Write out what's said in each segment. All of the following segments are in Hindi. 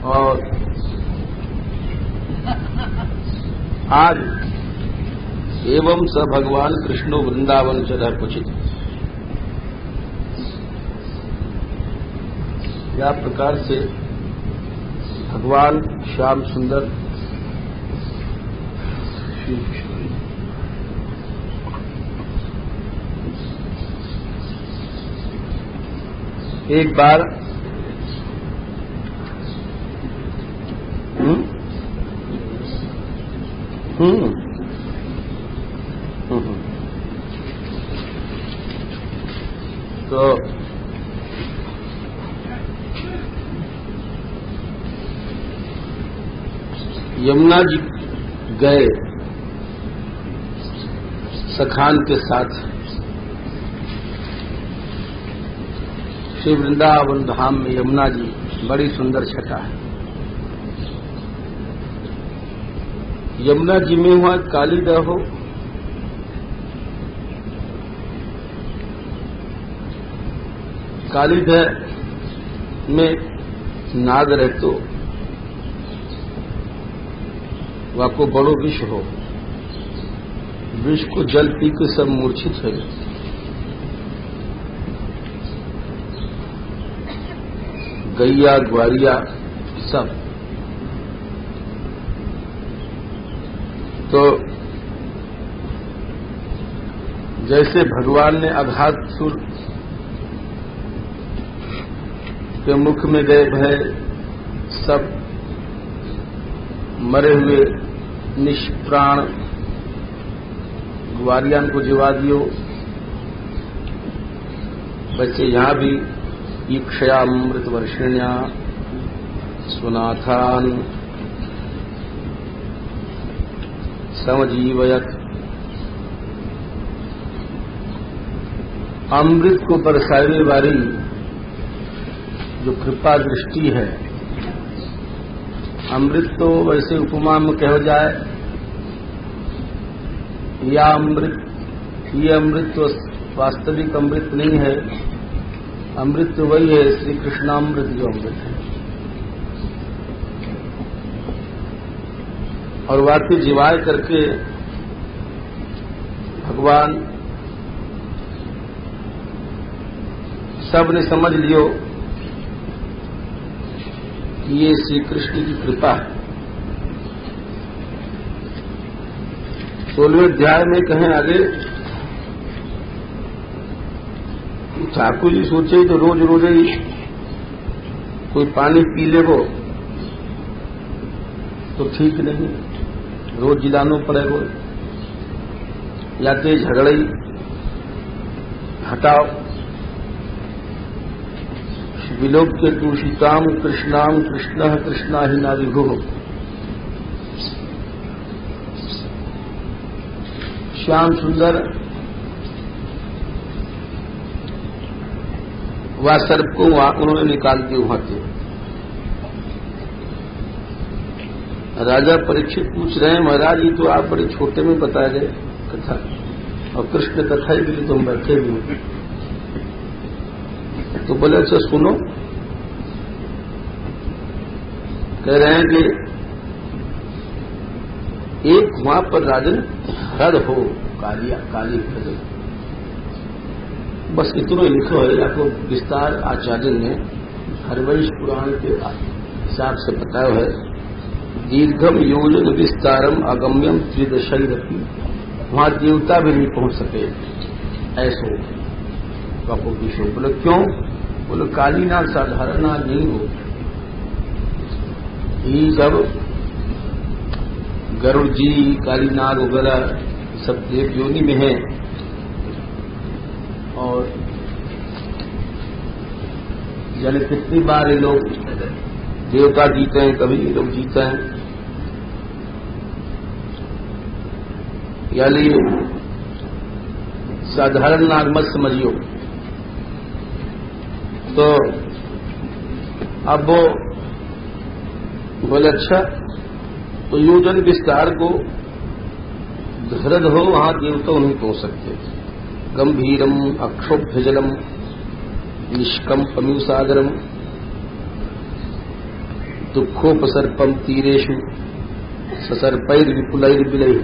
और आज एवं स भगवान कृष्णो वृंदावन चरह कुचित, या प्रकार से भगवान श्याम सुंदर श्री कृष्ण एक बार तो यमुना जी गए सखान के साथ श्री वृंदावन धाम में। यमुना जी बड़ी सुंदर छटा है। यमुना जी में हुआ कालीदह हो, कालीदह में नाग रहतो वाको बड़ो विष हो, विष को जल पी के सब मूर्छित है। गैया ग्वारिया सब। तो जैसे भगवान ने अघासुर के मुख में गए भय, सब मरे हुए निष्प्राण ग्वारियान को जिवा दियो, वैसे यहां भी ईक्षयामृत वर्षिण्या सुनाथान समजीवयत। अमृत को बरसाने वाली जो कृपा दृष्टि है, अमृत तो वैसे उपमा में कहा जाए, या अमृत, ये अमृत तो वास्तविक अमृत नहीं है। अमृत तो वही है श्री कृष्णामृत जो अमृत है, और वाक्य जीवाय करके भगवान सबने समझ लियो कि ये श्री कृष्ण की कृपा है। 16वें अध्याय में कहें आगे, ठाकुर जी सोचे तो रोज रोज ही कोई पानी पी ले वो तो ठीक नहीं, रोज जिलानो पड़ेगा, या के झगड़े हटाओ। विलोक्य दूषिताम कृष्णाम कृष्ण कृष्णा ही नाविभु। श्याम सुंदर वह सर्प को उन्होंने निकाल दिया वहां से। राजा परीक्षित पूछ रहे हैं, महाराज ये तो आप बड़े छोटे में बताए गए कथा, और कृष्ण कथा के लिए तुम बैठे हुए। तो बोले अच्छा सुनो, कह रहे हैं कि एक वहां पर राजन हृद हो, कालिया काली हृद, बस इतना लिखो है। आपको विस्तार आचार्य ने हरिवंश पुराण के हिसाब से बताया है। दीर्घम योजन विस्तारम अगम्यम त्रिदशैरपी, वहां देवता भी नहीं पहुंच सके ऐसो आपको विषय। बोले क्यों? बोले कालीनाग साधारण नाग नहीं हो, ये सब गरुड़ जी कालीनाग वगैरह सब देव योनि में है, और यानी कितनी बार ये लोग देवता जीते हैं, कभी ये लोग जीते हैं। यानी साधारण नाग मत समझियो। तो अब वो बोले अच्छा, तो योजन विस्तार को हृद हो, वहां देवता नहीं पहुंच सकते। गंभीरम अक्षोभ्य जलम निष्कंपमी सागरम, दुखोपसर्पम तीरेशु ससर्पैर विपुलैर बिलैर।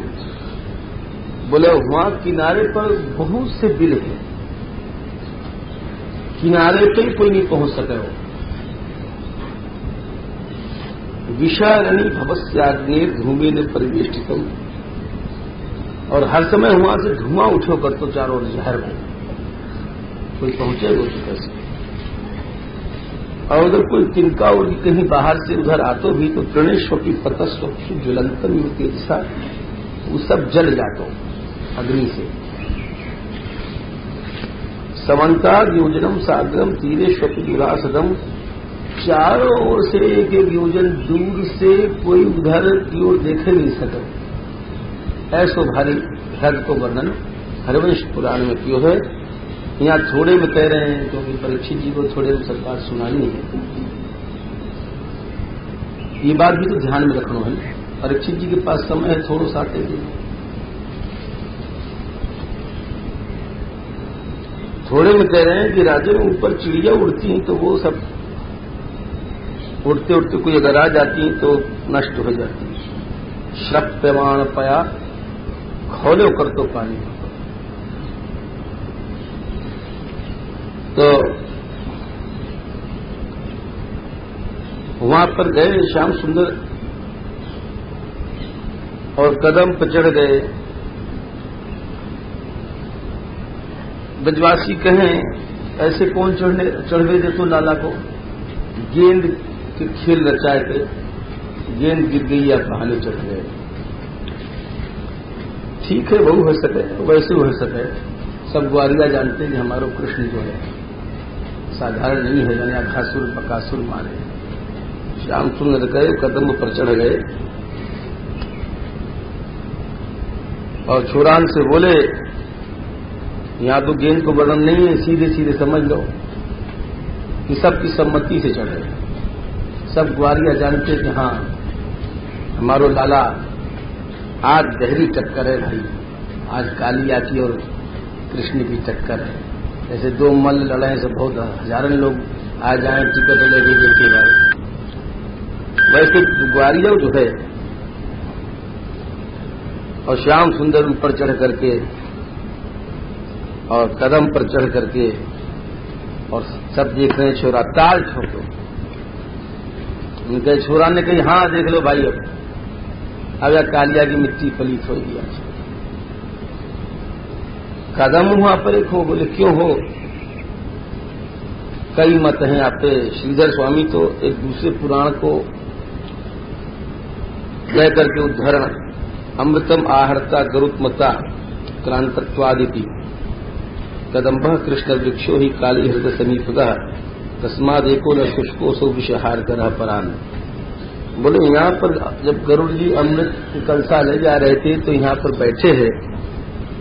बोले वहां किनारे पर बहुत से बिल हैं, किनारे पे कोई नहीं पहुंच सके हो। विषारणी भवस्याग्नेर धूमे ने परिवेष्टितम, और हर समय वहां से धुआं उठो कर तो चारों ओर जहर में कोई पहुंचे वो तो कैसे। और अगर कोई तिनका और कहीं बाहर से उधर आतो भी तो प्रणेश्व की पतस्व ज्वलंतन तेजसा वो सब जल जातो अग्नि से। समन्ता योजनम सागरम तीरेश्वपी दुरासदम, चारों ओर से एक एक योजन दूर से कोई उधर की ओर देखे नहीं सके, ऐसो भारी हृदय को वर्णन हरिवंश पुराण में क्यों है। यहाँ थोड़े में कह रहे हैं क्योंकि परीक्षित जी को थोड़े में सरकार सुनानी है। ये बात भी तो ध्यान में रखना है, परीक्षित जी के पास समय है थोड़ा सा आते दिन। थोड़े में कह रहे हैं कि राज्य में ऊपर चिड़िया उड़ती हैं तो वो सब उड़ते उड़ते कोई अगर आ जाती हैं तो नष्ट हो जाती है। श्रप्यमाण पया खोलो कर तो पानी। तो वहां पर गए श्याम सुंदर और कदम पर चढ़ गए। ब्रजवासी कहें ऐसे कौन चढ़ गए देखो लाला को, गेंद के खेल रचाए थे, गेंद गिर गई या बहाने चढ़ गए। ठीक है वो हो सके वैसे हो सके, सब ग्वारिया जानते हैं कि हमारा कृष्ण जो है साधारण नहीं है, यानी अघासुर बकासुर मारे। श्याम सुंदर गए, कदम पर चढ़ गए और छुरान से बोले यहां तो गेंद को वर्णन नहीं है, सीधे सीधे समझ लो कि सबकी सम्मति से चढ़े। सब ग्वारिया जानते कि हाँ हमारो लाला आज गहरी टक्कर है भाई, आज कालिया की और कृष्ण की टक्कर है। ऐसे दो मल्ल लड़े से बहुत हजारों लोग आ जाए टिकट लेके देखे गए। वैसे ग्वारिया जो है और श्याम सुंदर ऊपर चढ़ करके और कदम पर चढ़ करके और सब देख रहे हैं छोरा ताल ठोको। उनके छोरा ने कही हाँ देख लो भाई अब या कालिया की मिट्टी पलीत हो गया। कदम वहां पर एक हो, बोले क्यों हो, कई मत हैं आपके। श्रीधर स्वामी तो एक दूसरे पुराण को कह करके उद्धरण अमृतम आहर्ता गरुत्मता क्रांतत्वादिति कदम्भ कृष्ण वृक्षो ही काली हृदय समीपतः तस्मादेको न शुष्को सो विषहार कर परान। बोले यहाँ पर जब गरुड़ जी अमृत कलसा ले जा रहे थे तो यहाँ पर बैठे हैं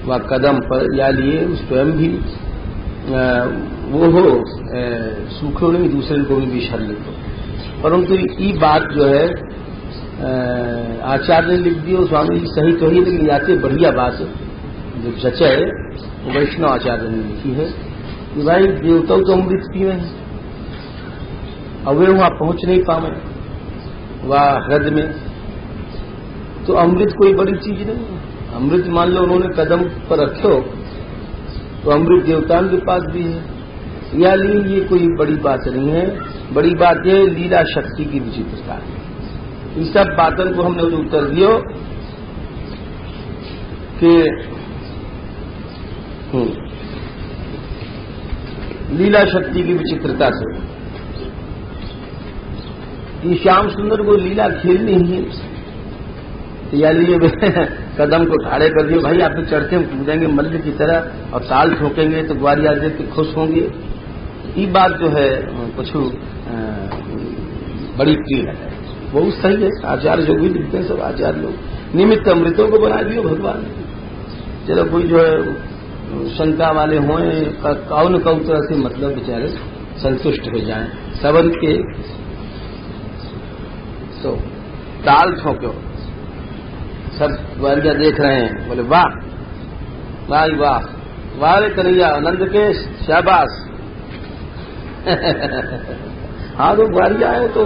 वह कदम पर, या लिए स्वयं भी वो हो सूखो नहीं दूसरे को भी विषर लिखो। परंतु ये बात जो है आचार्य ने लिख दी और स्वामी जी सही तो ही, लेकिन याते बढ़िया बात जो जचे वैष्णव आचार्य ने लिखी है कि भाई देवताओं तो अमृत पिए हैं और वे वहां पहुंच नहीं पावे वह हृदय में, तो अमृत कोई बड़ी चीज नहीं है। अमृत मान लो उन्होंने कदम पर रखो तो अमृत देवताओं के पास भी है, या ये कोई बड़ी बात नहीं है। बड़ी बात है लीला शक्ति की विचित्रता है। इन सब बातों को हमने उत्तर दियो कि लीला शक्ति की विचित्रता से ये श्याम सुंदर को लीला खेलनी है, या लिए कदम को ठाड़े कर दिए भाई आप तो चढ़ते हम कूदेंगे मल्ल की तरह और ताल ठोकेंगे तो ग्वारिया देख के खुश होंगे। ये बात जो है कुछ बड़ी प्रिय है, बहुत सही है। आचार्य जो भी लिखते हैं सब आचार्य लोग निमित्त अमृतों को बना दियो भगवान। चलो कोई जो है शंका वाले हों कौन कौन तरह से मतलब बेचारे संतुष्ट हो जाएं सबन के, तो ताल ठोको। सब ग्वारिया देख रहे हैं, बोले वाह वाह वाह वाह रे कन्हैया आनंद के शाबाश। हाँ तो ग्वारिया है तो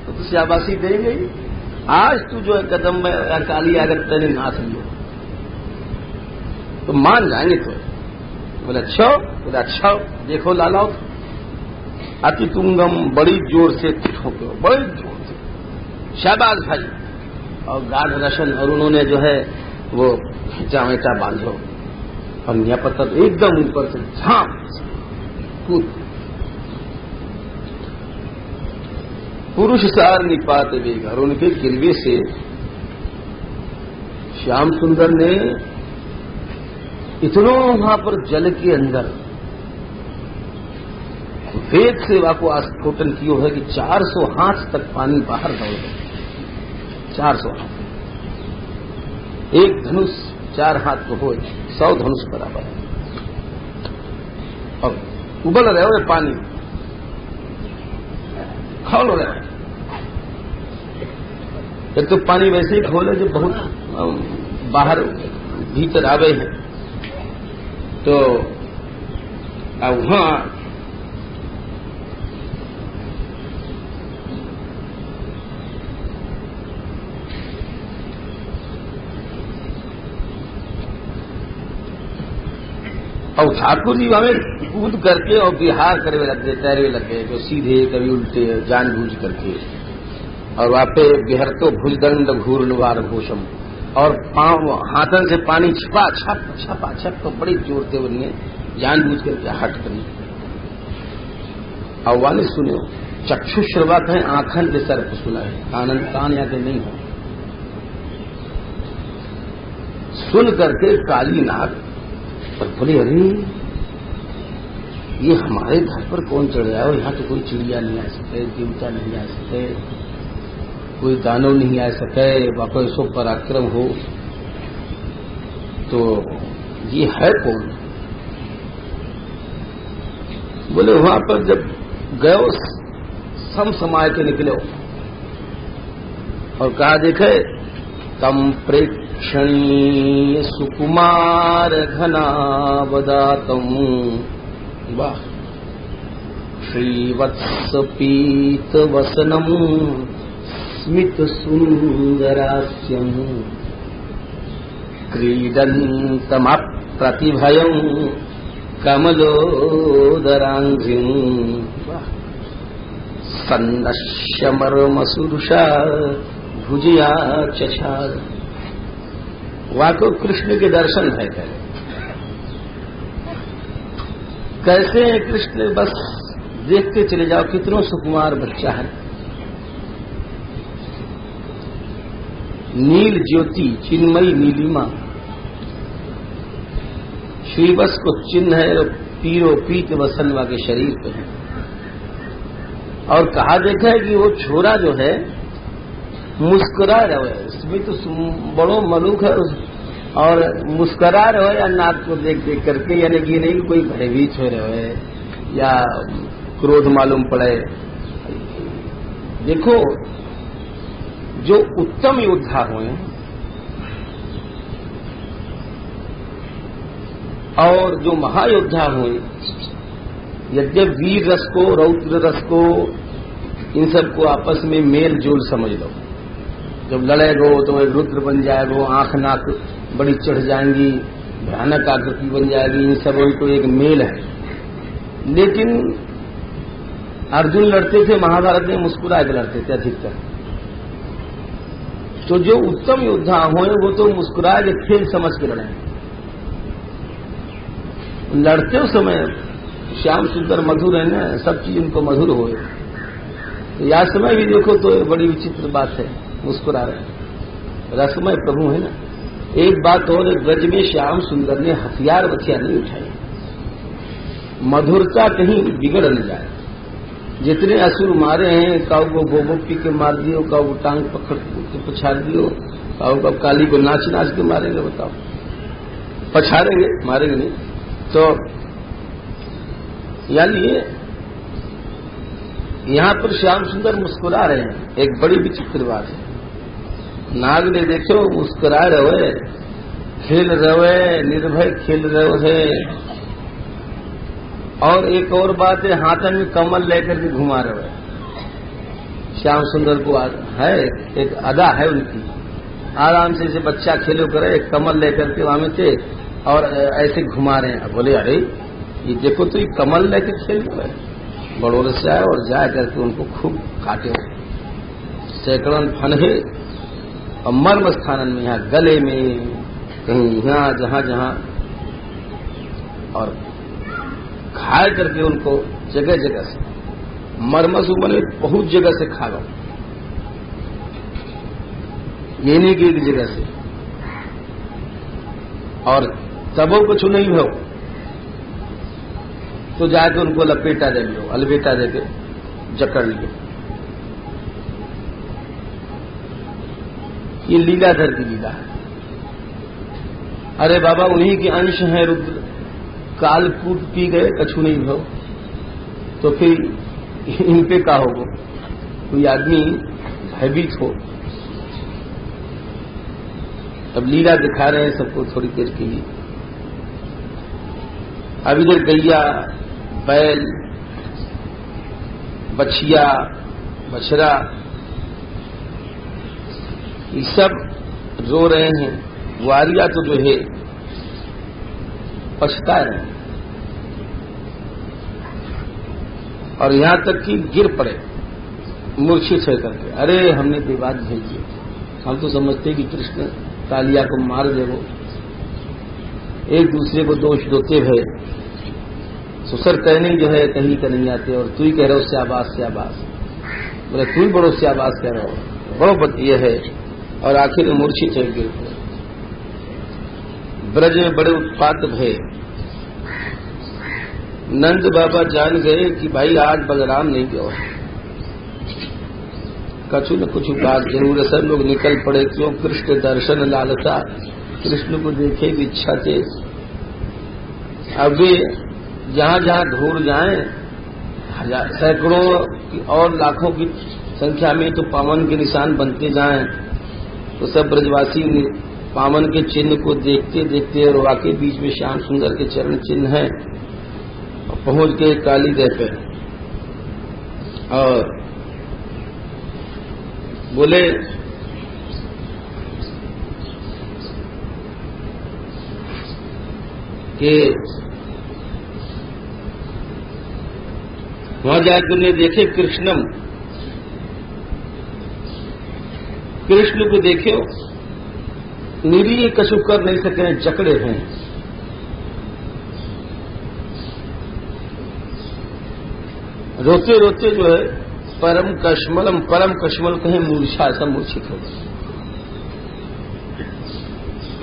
तो शाबाशी देंगे। आज तू जो है कदम में काली अगर तेरे नाथ लियो तो मान जाएंगे। तो बोले अच्छा, बोले अच्छा देखो लाला अति तुंगम, बड़ी जोर से ठोको, बड़ी जोर से, शाबाश भाई। और गाढ़ रशन, और उन्होंने जो है वो खींचा वेचा बांधो और न्यापत्तर एकदम ऊपर से झांप कूद। पुरुष सार निपात वेग, और उनके किलवे से श्याम सुंदर ने इतनो वहां पर जल के अंदर वेग से वाको आस्फोटन कियो है कि 400 हाथ तक पानी बाहर दौड़ गया। 400 हाथ, एक धनुष 4 हाथ तो हो, 100 धनुष बराबर है। और उबल रहे हो पानी, खोल रहे हैं। एक तो पानी वैसे ही खोले जो बहुत बाहर भीतर आ गए हैं। तो अब वहां और ठाकुर जी हमें कूद करके और विहार करे लग गए, तैरवे लग गए, जो सीधे कभी उल्टे जानबूझ करके। और वहां पे बिहरतो भुजदंड घूर्णवार घोषम, और पांव हाथन से पानी छिपा छप छपा छप तो बड़ी जोर से उन्हें जानबूझ करके हट करी। और वाले सुनो, चक्षु श्रवक है, आंखन के सर पर सुना है, आनंद कान या नहीं हो। सुन करके काली नाग पर बोले अरे ये हमारे घर पर कौन चढ़ आया हो? यहाँ तो कोई चिड़िया नहीं आ सके, देवता नहीं आ सके, कोई दानव नहीं आ सके, वापस सो पराक्रम हो, तो ये है कौन? बोले वहां पर जब गयो सम समाय के निकले और कहा देखे तम प्रेक्षणीय सुकुमार घनावदातम, वाह, श्रीवत्स पीत वसनम स्मित सुंदरास्यम क्रीडन्तम प्रतिभयं कमलोदरांघ्रिं, सन्नश्यमर्मसुरुषा भुजिया चचार। वाको कृष्ण के दर्शन है। कैसे हैं कृष्ण? बस देखते चले जाओ, कितनों सुकुमार बच्चा है। नील ज्योति, चिन्मयी नीलिमा, श्रीवत्स को चिन्ह है, पीरो पीत वसनवा के शरीर पे है। और कहा देखा है कि वो छोरा जो है मुस्कुरा रहे है, इसमें तो बड़ो मलूक है और मुस्कुरा रहे या नाक को देख देख करके, यानी कि नहीं कोई भयभीत हो रहे है या क्रोध मालूम पड़े। देखो जो उत्तम योद्धा हुए और जो महायोद्धा हुए, यद्यप वीर रस को, रौद्र रस को, इन सबको आपस में मेल जोल समझ लो। जब लड़ेगो तो एक रुद्र बन जाएगो, आंख नाक बड़ी चढ़ जाएंगी, भयानक आकृति बन जाएगी, इन सब को एक मेल है। लेकिन अर्जुन लड़ते थे महाभारत में मुस्कुरा के लड़ते थे अधिकतर। तो जो उत्तम योद्धा हुए वो तो मुस्कुरा के खेल समझ के लड़े। लड़ते समय श्याम सुंदर मधुर है ना, सब चीज उनको मधुर हो। तो यह समय भी देखो तो बड़ी विचित्र बात है, मुस्कुरा रहे, रसमय प्रभु है ना। एक बात और, ब्रज में श्याम सुंदर ने हथियार वथियार नहीं उठाए, मधुरता कहीं बिगड़ न जाए। जितने असुर मारे हैं, काऊ को गोबो पी के मार दियो, काऊ को टांग पकड़ के पछाड़ दियो, काऊ को काली को नाच नाच के मारेंगे, बताओ पछाड़ेंगे, मारेंगे नहीं। तो यानी यहां पर श्याम सुंदर मुस्कुरा रहे हैं। एक बड़ी विचित्र बात है, नाग ने देखो मुस्कुरा रहे, खेल रहे, निर्भय खेल रहे हैं। और एक और बात है, हाथन में कमल लेकर के घुमा रहे हैं। श्याम सुंदर को है एक अदा है उनकी, आराम से जैसे बच्चा खेलो करे एक कमल लेकर के वहां में थे और ऐसे घुमा रहे हैं। बोले अरे ये देखो तो ये कमल लेकर खेल रहे हैं। बड़ोर से आए और जा करके उनको खूब काटे, सैकड़न फनहे और मर्म स्थानन में, यहाँ गले में, कहीं यहाँ जहां जहां, और घायल करके उनको जगह जगह से मरमस उमन में बहुत जगह से खा गए, ये नहीं कि एक जगह से। और तबो कुछ नहीं हो तो जाके उनको लपेटा दे लो, अलबेटा देके जकड़ लियो। ये लीलाधर की लीला है। अरे बाबा उन्हीं के अंश हैं रुद्र, कालकूट पी गए कछु नहीं हो, तो फिर इन पे का होगा? कोई आदमी भयभीत हो। अब लीला दिखा रहे हैं सबको थोड़ी देर के लिए। अब इधर गैया, बैल, बछिया, बछड़ा, ये सब रो रहे हैं। वारिया तो जो है पछता रहे हैं और यहां तक कि गिर पड़े मूर्छित होकर के। अरे हमने विवाद भेज दिया, हम तो समझते कि कृष्ण कालिया को मार देवो, एक दूसरे को दोष देते हुए सुसर कहने जो है कहीं का नहीं आते, और तू ही कह रहे हो स्याबास स्याबास। बोले तू ही बड़ो स्याबास कह रहे हो, बड़ो बतिया है। और आखिर में मूर्छित है गिर पड़े। ब्रज में बड़े उत्पात भय। नंद बाबा जान गए कि भाई आज बलराम नहीं गया, कछु न कुछ बात जरूर है। सब लोग निकल पड़े, क्यों? कृष्ण दर्शन लालसा, कृष्ण को देखे की इच्छा थे। अब वे जहां जहां धूर जाएं, सैकड़ों और लाखों की संख्या में तो पावन के निशान बनते जाएं, तो सब ब्रजवासी पावन के चिन्ह को देखते देखते, और वाकई बीच में श्याम सुंदर के चरण चिन्ह हैं, और पहुंच गए काली देह पे और बोले कि वहां जाकर उन्हें देखे कृष्णम, कृष्ण को देखे निरीह कछु कर नहीं सके, जकड़े हैं। रोते रोते जो है परम कश्मल कहें मूर्छा, ऐसा मूर्छित हो।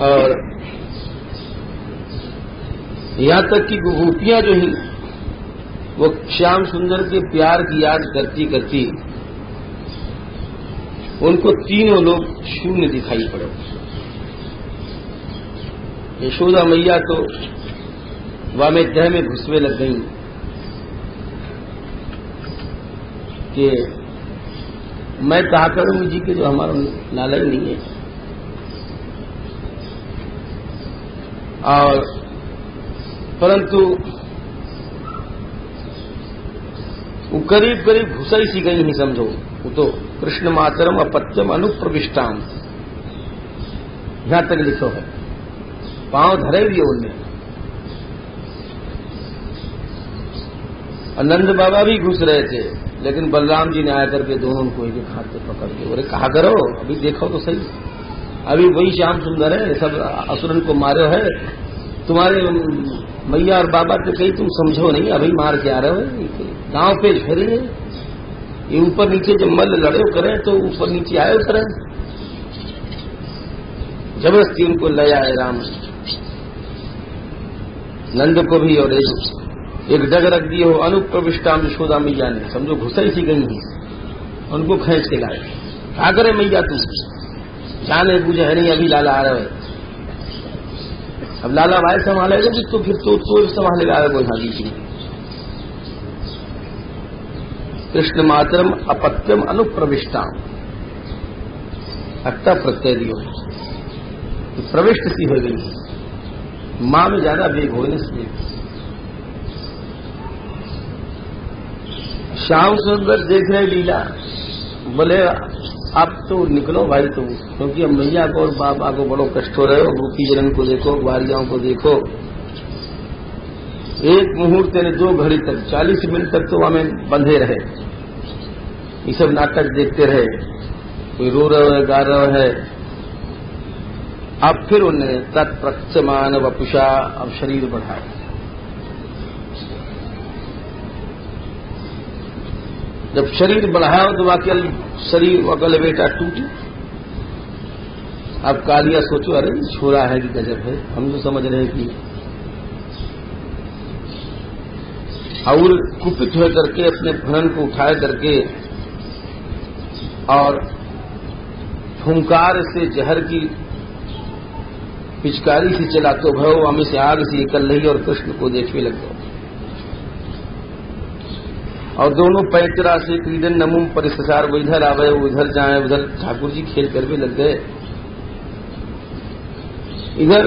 और यहां तक कि गोपियां जो ही वो श्याम सुंदर के प्यार की याद करती करती उनको तीनों लोग शून्य दिखाई पड़े। यशोदा मैया तो वामे देह में घुसवे लग गई कि मैं कहा करूंगी जी कि जो हमारा लाला ही नहीं है। और परंतु वो करीब करीब घुसा ही सी गई नहीं, समझो। वो तो कृष्ण मातरम अपत्यम अनुप्रविष्टाम यहां तक लिखो है, पांव धरे भी उनने। और नंद बाबा भी घुस रहे थे, लेकिन बलराम जी ने आकर के दोनों को एक एक हाथ से पकड़ के बोले कहा करो, अभी देखो तो सही, अभी वही श्याम सुंदर है, सब असुरन को मारे है, तुम्हारे मैया और बाबा तो कहीं तुम समझो नहीं, अभी मार के आ रहे हो, गांव पे झरे है, ये ऊपर नीचे जब मल्ल लड़े करें तो ऊपर नीचे आए करें। जबरदस्ती उनको ले आए राम, नंद को भी, और एक डग रख दिए हो अनुप्रविष्टाम यशोदा मैया ने, समझो घुसाई सी गई है, उनको खींच के लाए। क्या करे मैया तू, जाने बुझे है नहीं, अभी लाला आ रहा है। अब लाला भाई संभालेगा तो फिर तो संभालेगा वो यहाँ बीच में। कृष्ण मातरम अपत्यम अनुप्रविष्टाम, अट्टा प्रत्यय दियो, प्रविष्ट सी हो गई, मां में ज्यादा वेग हो इसलिए। श्याम सुंदर देख रहे लीला, बोले अब तो निकलो भाई तुम, क्योंकि अब मैया को और बाबा को बड़ो कष्ट हो रहे हो, गोपी जनन को देखो, ग्वारियाओं को देखो। एक मुहूर्त ने 2 घड़ी तक 40 मिनट तक तो हमें बंधे रहे, ये सब नाटक देखते रहे, कोई रो रहा है, गा रहा है। अब फिर उन्हें तत्प्रत्यमान वपुषा, अब शरीर बढ़ाया। जब शरीर बढ़ाया तो वाकई शरीर वगल बेटा टूटी। अब कालिया सोचो, अरे छोरा है कि गजब है, हम तो समझ रहे कि, और कुपित हो करके अपने फनन को उठाए करके और फुंकार से जहर की पिचकारी से चलाते भव हमें से आग से निकल रही और कृष्ण को देखने लग गए। और दोनों पैतरा से क्रीडन नमुम परिससार, वो इधर आवे वो उधर जाए, उधर ठाकुर जी खेल कर भी लग गए। इधर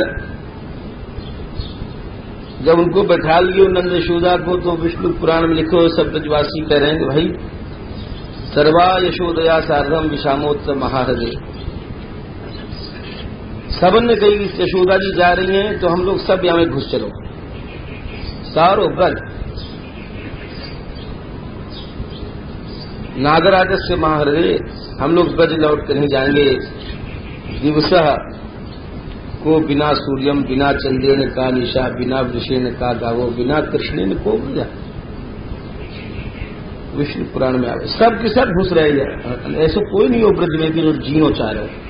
जब उनको बैठा लियो नंद यशोदा को, तो विष्णु पुराण में लिखो सब ब्रजवासी कह रहे हैं भाई सर्वा यशोदया सार्धम विषामोत्तर महाहृदय। सबन ने कही यशोदा जी जा रही हैं तो हम लोग सब यहां में घुस चलो, सारो ब्रज नागराज से महाहृदय, हम लोग ब्रज लौट कर नहीं जाएंगे। दिवस को बिना सूर्यम बिना चंद्रेन का निशा, बिना वृषेन का गावो, बिना कृष्णेन को ब्रजा। विष्णु पुराण में आवे सब के सब घुस रहे हैं, ऐसा कोई नहीं हो ब्रज में कि जो जीनो चाह रहे।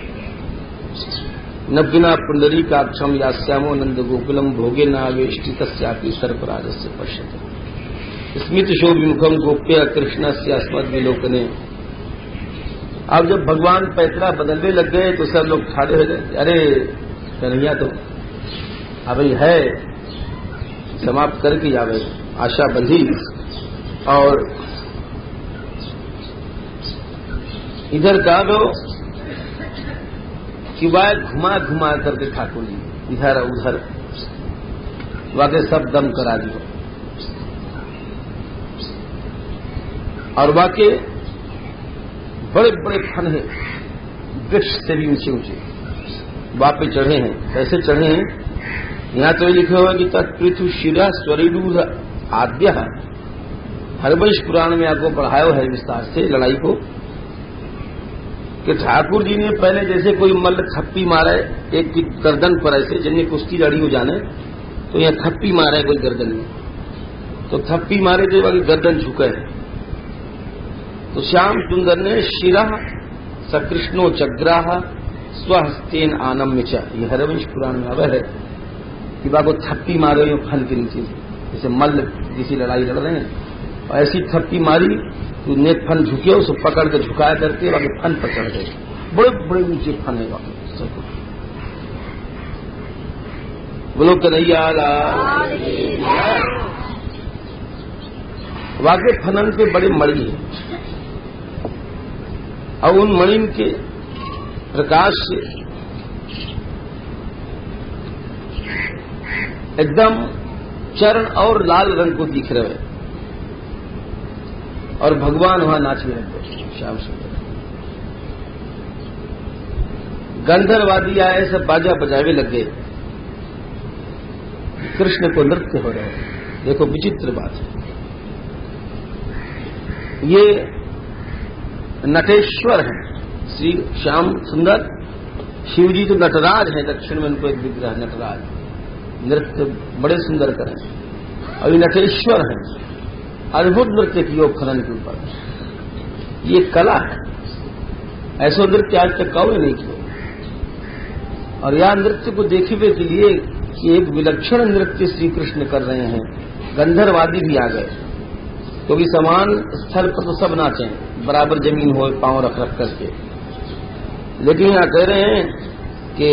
न बिना पुंडरी का क्षम यास्यामो नंद गोकुलम भोगे नावेष्टि तस्यापि सर्पराज से पश्यते स्मित शोभिमुखम गोप्य कृष्ण से अस्मद विलोकने। अब जब भगवान पैतरा बदलने लग गए तो सब लोग खड़े हो गए, अरे कन्हैया तो अब है समाप्त करके जावे, आशा बंधी। और इधर कहा दो सिवाय घुमा घुमा करके ठाकुर जी इधर उधर वाके सब दम करा दियो। और वाके बड़े बड़े फन है, वृक्ष से भी ऊंचे ऊंचे वापे चढ़े हैं। कैसे चढ़े हैं? यहां तो लिखा हुआ कि तत्पृथु शिरा स्वरूढ़ आद्य। हरवंश पुराण में आपको पढ़ाया है विस्तार से लड़ाई को, कि ठाकुर जी ने पहले जैसे कोई मल्ल थप्पी मारे एक की गर्दन पर, ऐसे जिन्हें कुश्ती लड़ी हो जाने तो यह थप्पी मारे कोई गर्दन में, तो थप्पी मारे जो बाकी गर्दन झुके है। तो श्याम सुंदर ने शिरा सकृष्णो चग्राह स्वहस्तेन आनम्य च, ये हरवंश पुराण में आवे है कि बाको थप्पी मारो यो फन के नीचे, जैसे मल्ल किसी लड़ाई लड़ रहे हैं और ऐसी थप्पी मारी तो नेक फन झुके, उसे पकड़ के झुकाया करके बाकी फन पर चढ़ गए। बड़े बड़े नीचे फन है बाकी सब। बोलो कन्हैया लाल। वाके फनन के बड़े मणि हैं और उन मणिन के प्रकाश से एकदम चरण और लाल रंग को दिख रहे हैं और भगवान वहां नाचने लगे। श्याम सुंदर गंधर्वादी आए, सब बाजा बजावे लग गए, कृष्ण को नृत्य हो रहे हैं। देखो विचित्र बात है, ये नटेश्वर है श्री श्याम सुंदर। शिव जी तो नटराज है, दक्षिण में उनको एक विग्रह नटराज, नृत्य बड़े सुंदर करें। और ये नटेश्वर है, अद्भुत नृत्य की योग खनन के ऊपर, ये कला है, ऐसा नृत्य आज तक कौन नहीं किया। और यह नृत्य को देखने के लिए कि एक विलक्षण नृत्य श्री कृष्ण कर रहे हैं, गंधर्वादी भी आ गए, क्योंकि समान स्थल पर तो सब नाचे, बराबर जमीन हो पांव रख रख करके। लेकिन यहाँ कह रहे हैं कि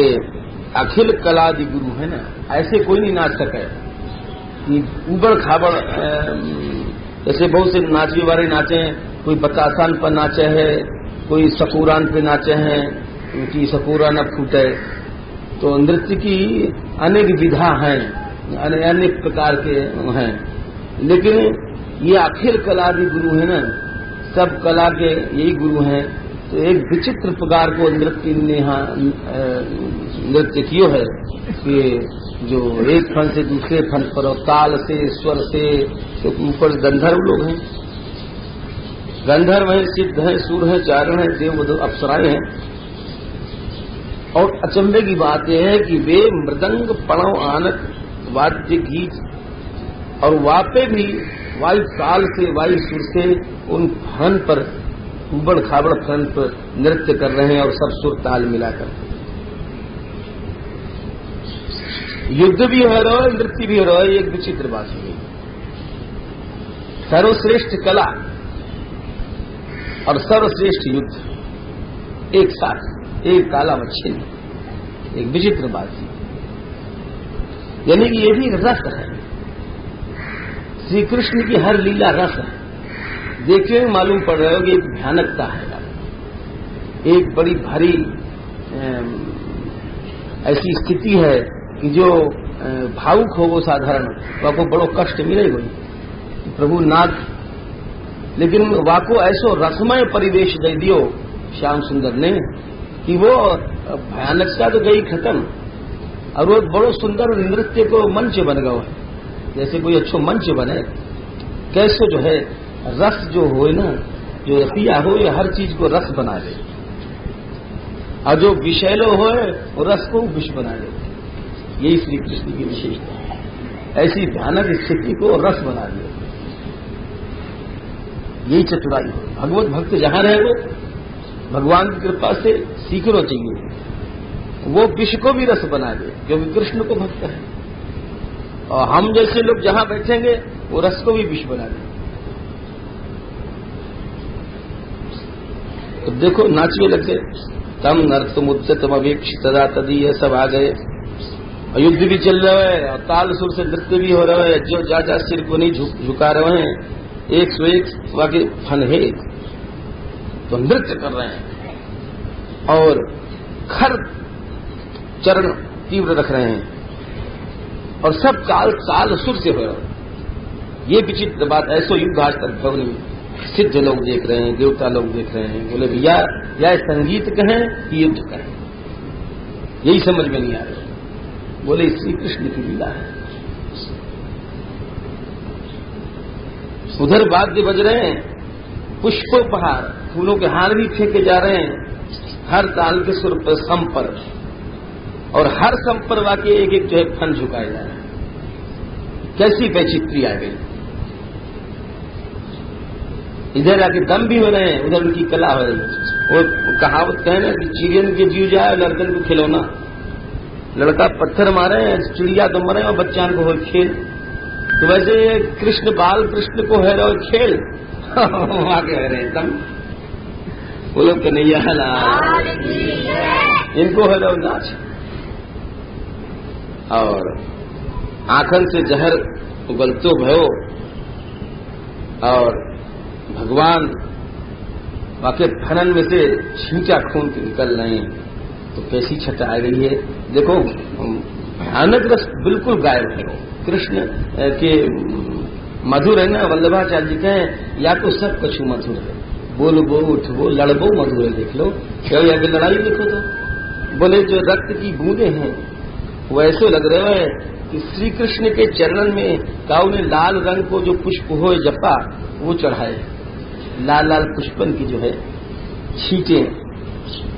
अखिल कलादि गुरु है ना, ऐसे कोई नहीं नाच सके कि उबड़ खाबड़, जैसे बहुत से नाचने वाले नाचे हैं, कोई बतासान पर नाचे है, कोई सपूरान पे नाचे हैं कि सपूरा न फूटे। तो नृत्य की अनेक विधा हैं, अनेक प्रकार के हैं, लेकिन ये अखिल कलादि गुरु है ना, सब कला के यही गुरु हैं। तो एक विचित्र प्रकार को नृत्य कियो है कि जो एक फन से दूसरे फन पर और ताल से स्वर से तो ऊपर गंधर्व लोग हैं, गंधर्व हैं, सिद्ध हैं, सूर हैं, चारण हैं, देव अप्सराएं हैं। और अचंभे की बात यह है कि वे मृदंग पणव आनक वाद्य गीत और वापे भी वायु ताल से वायु सुर से उन फन पर उबड़ खाबड़ फन पर नृत्य कर रहे हैं और सब सुर ताल मिलाकर। युद्ध भी हो रहा है, नृत्य भी हो रहा है। एक विचित्र बात है, सर्वश्रेष्ठ कला और सर्वश्रेष्ठ युद्ध एक साथ एक काला मच्छी, एक विचित्र बात है। यानी कि ये भी रस है, श्री कृष्ण की हर लीला रस है। देखिए मालूम पड़ रहा है कि एक भयानकता है, एक बड़ी भारी ऐसी स्थिति है कि जो भावुक हो वो साधारण वाको बड़ो कष्ट मिले गई प्रभु नाथ, लेकिन वाको ऐसो रसमय परिवेश दे दियो श्याम सुंदर ने कि वो भयानकता तो गई खत्म और वो बड़ो सुंदर नृत्य को मंच बन गया है। जैसे कोई अच्छो मंच बने, कैसे जो है रस जो हो ना, जो रसिया हो ये हर चीज को रस बना दे, और जो विषैलो हो वो रस को विष बना दे। यही श्री कृष्ण की विशेषता है, ऐसी भयानक स्थिति को रस बना दिया। यही चतुराई हो। भगवत भक्त जहां रहे वो भगवान की कृपा से सीखना चाहिए, वो विष को भी रस बना दे क्योंकि कृष्ण को भक्त है। और हम जैसे लोग जहां बैठेंगे वो रस को भी विष बना दे। तो देखो नाचिए लग गए, तम नर्तम उद्यतम अवेक्ष तदा तदी ये सब आ गए। युद्ध भी चल रहा है और ताल सुर से नृत्य भी हो रहा है, जो जा सिर को नहीं झुका रहे हैं, 101 वाके फन है तो नृत्य कर रहे हैं और खर चरण तीव्र रख रहे हैं और सब ताल सुर से हो रहा है। ये विचित्र बात, ऐसो युद्ध आज तक भवन सिद्ध लोग देख रहे हैं, देवता लोग देख रहे हैं। बोले भैया या संगीत कहें कि युद्ध कहें, यही समझ में नहीं आ रहा। बोले श्री कृष्ण की लीला है। उधर वाद्य बज रहे हैं, पुष्पोपहार फूलों के हार भी फेंके जा रहे हैं हर ताल के सुर पर सम पर, और हर सम पर वाके एक एक जो है फन झुकाए जा रहे हैं। कैसी वैचित्री आ गई। इधर आके दम भी हो रहे हैं, उधर उनकी कला हो रही है। वो कहावत कहे ना कि चिड़ियन के जीव जाए लड़कन को खिलौना, लड़का पत्थर मारे चिड़िया तो मरे और बच्चान को हो खेल। तो वैसे कृष्ण बाल कृष्ण को है रहो खेल आगे है रहे दम, वो लोग कन्हैया लाल इनको है रहो नाच। और आंखन से जहर उगलतो भयो और भगवान वाकई फनन में से छींटा खून के निकल रहे हैं। तो कैसी छटा आ गई है। देखो भयानक रस बिल्कुल गायब है। कृष्ण के मधुर है ना, वल्लभाचार्य जी कहें या तो सब कछु मधुर है, बोलबो उठबो लड़बो मधुर है। देख लो क्या अगर लड़ाई देखो तो बोले जो रक्त की बूंदे हैं वो ऐसे लग रहे हैं कि श्री कृष्ण के चरणन में काऊ ने लाल रंग को जो पुष्प हो जपा वो चढ़ाए, लाल लाल पुष्पन की जो है छींटे।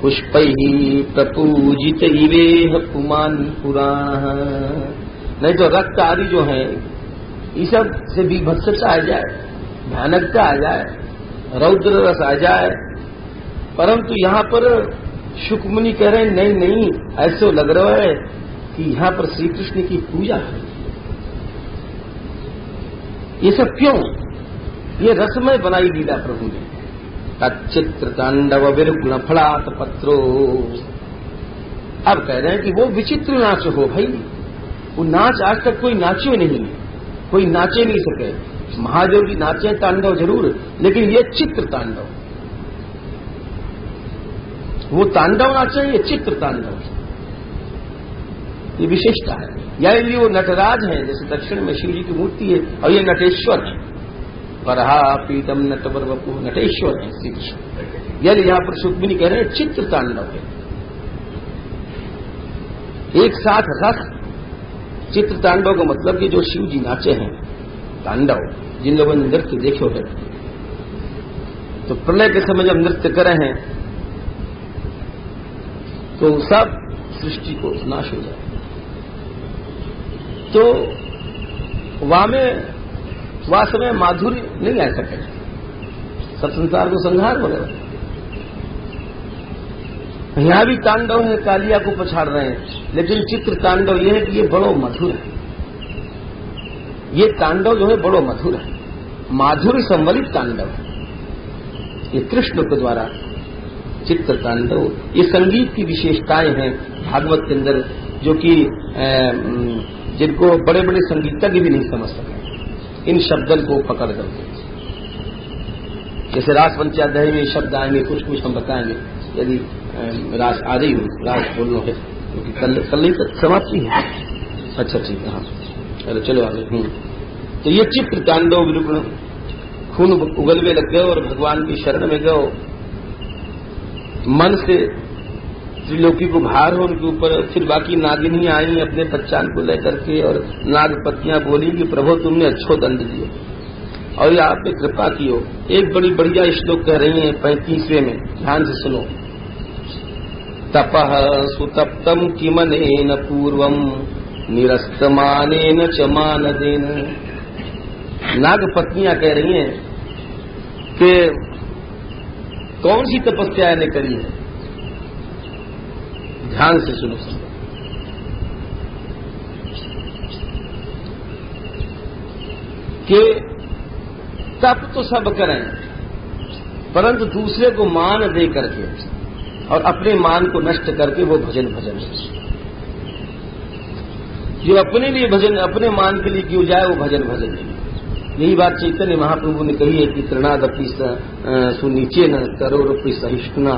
पुष्प ही प्रपूजित इवेह पुमान पुराण, नहीं तो रक्त आदि जो है ये सब से विभत्सता आ जाए, भयानकता आ जाए, रौद्र रस आ जाए। परंतु यहाँ पर शुकमुनि कह रहे हैं नहीं नहीं, ऐसे लग रहा है कि यहाँ पर श्री कृष्ण की पूजा है। ये सब क्यों? ये रसमय बनाई लीला प्रभु ने। चित्र तांडव विरुग्ण फलात पत्रो। अब कह रहे हैं कि वो विचित्र नाच हो भाई, वो नाच आज तक कोई नाचे नहीं, कोई नाचे नहीं सके। महादेव जी नाचे तांडव जरूर, लेकिन ये चित्र तांडव, वो तांडव नाचे, ये चित्र तांडव, ये विशेषता है। या ये वो नटराज है, जैसे दक्षिण में शिव जी की मूर्ति है और ये नटेश्वर है। परहा पीतम नटवर वपु, नटेश्वर है श्री कृष्ण। यदि यहां पर सुखमुनि कह रहे हैं चित्र तांडव है, एक साथ रस। चित्र तांडव का मतलब कि जो शिव जी नाचे हैं तांडव, जिन लोगों ने नृत्य देखो है, तो प्रलय के समय जब नृत्य करे हैं तो सब सृष्टि को नाश हो जाए। तो वह समय माधुर्य नहीं आ सके, सब संसार को संहार वगैरह। यहां भी तांडव है, कालिया को पछाड़ रहे हैं, लेकिन चित्र तांडव यह है कि ये बड़ो मधुर है। ये तांडव जो है बड़ो मधुर है, माधुर्य संवलित तांडव है। ये कृष्ण के द्वारा चित्र तांडव, ये संगीत की विशेषताएं हैं भागवत के अंदर, जो कि जिनको बड़े बड़े संगीतज्ञ भी नहीं समझ सके इन शब्दों को पकड़ करके। जैसे रास पंचाध्याय में शब्द आएंगे, कुछ कुछ हम बताएंगे यदि रास आ रही हो, रास बोलना है क्योंकि कल ही तक समाप्ति है। अच्छा ठीक है, हाँ अरे चलो आगे। तो ये चित्र तांडव विरूपण, खून उगलवे लग गए और भगवान की शरण में गए, मन से त्रिलोकी को भार हो उनके ऊपर। फिर बाकी नागिनी आई अपने बच्चान को लेकर के, और नागपतियां बोली कि प्रभु तुमने अच्छो दंड दियो और ये आप पे कृपा कियो। एक बड़ी बढ़िया श्लोक कह रही है 35वें में, ध्यान से सुनो। तपः सुतप्तम किमनेन पूर्वम निरस्तमानेन च मानदेन। नागपत्नियां कह रही हैं कि कौन सी तपस्या ने करी है, ध्यान से सुनो। कि तप तो सब करें, परंतु दूसरे को मान दे करके और अपने मान को नष्ट करके वो भजन है। जो अपने लिए भजन, अपने मान के लिए क्यों जाए वो भजन नहीं। यही बात चैतन्य महाप्रभु ने कही है कि तृणादपि सुनीचे न करोरपि सहिष्णुना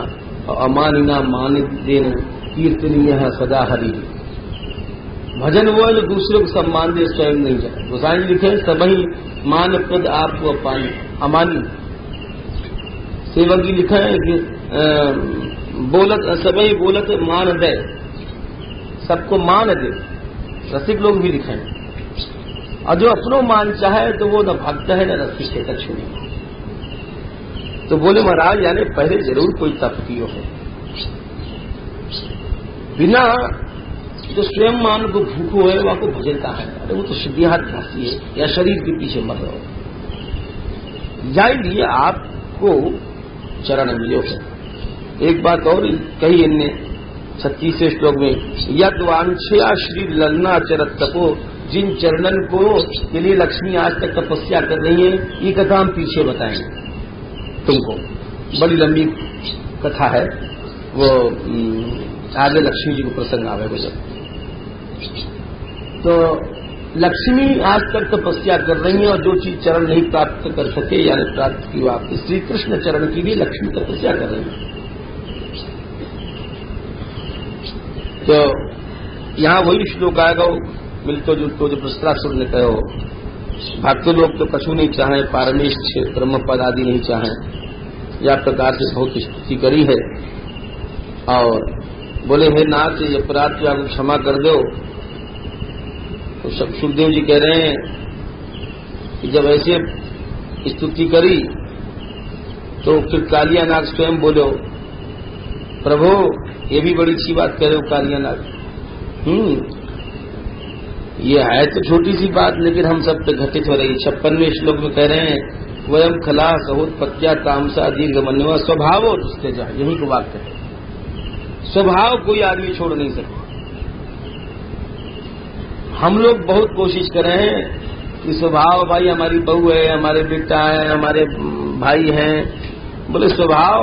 अमानिना मान देन कीर्तनीय सदा हरि। भजन वो है जो दूसरे को सम्मान दे, स्वयं नहीं जाए। गोसाई लिखे सबही मान पद आपको अपानी अमानी। सेवक जी लिखा है कि बोलत सबही बोलत मान दे, सबको मान दे। रसिक लोग भी लिखे हैं। और जो अपनो मान चाहे तो वो न भक्त है न रसिक है, कछु नहीं। तो बोले महाराज यानी पहले जरूर कोई तप कियो है, बिना जो स्वयं मान को भूखो है वहां को भजनता है। अरे वो तो सिद्धिहाथ फांसी है या शरीर के पीछे मर रहा हो। जाए लिए आपको चरण मिलो है। एक बात और कही इनने 36वें श्लोक में, यद वांछया श्री ललना चरत तपो। जिन चरणन को के लिए लक्ष्मी आज तक तपस्या कर रही है, ये कथा हम पीछे बताएंगे तुमको। बड़ी लंबी कथा है वो, आगे लक्ष्मी जी को प्रसंग आवेगा जब। तो लक्ष्मी आज तक तपस्या कर रही है, और जो चीज चरण नहीं प्राप्त कर सके यानी प्राप्त की आप श्री कृष्ण चरण की भी लक्ष्मी तपस्या कर रही है। तो यहां वही श्लोक आएगा, मिलतो जुलतो जो प्रस्त्रासुर ने कहो, भक्त लोग तो कछु नहीं चाहे, पारमेष्ठ ब्रह्म पद आदि नहीं चाहे। या प्रकार से बहुत स्तुति करी है और बोले हे नाथ ये अपराध को आपको क्षमा कर दो। तो सुखदेव जी कह रहे हैं कि जब ऐसे स्तुति करी तो फिर कालिया नाग स्वयं बोलो, प्रभु ये भी बड़ी अच्छी बात कह रहे हो कालिया नाग। ये है तो छोटी सी बात, लेकिन हम सब पे घटित हो रही। 56वें श्लोक में कह रहे हैं, वयम खला सहोत्पत्त्या तामसा दीर्घ मनवा स्वभाव और उससे जा। यही को बात है, स्वभाव कोई आदमी छोड़ नहीं सकता। हम लोग बहुत कोशिश कर रहे हैं कि स्वभाव, भाई हमारी बहू है, हमारे बेटा है, हमारे भाई हैं, बोले स्वभाव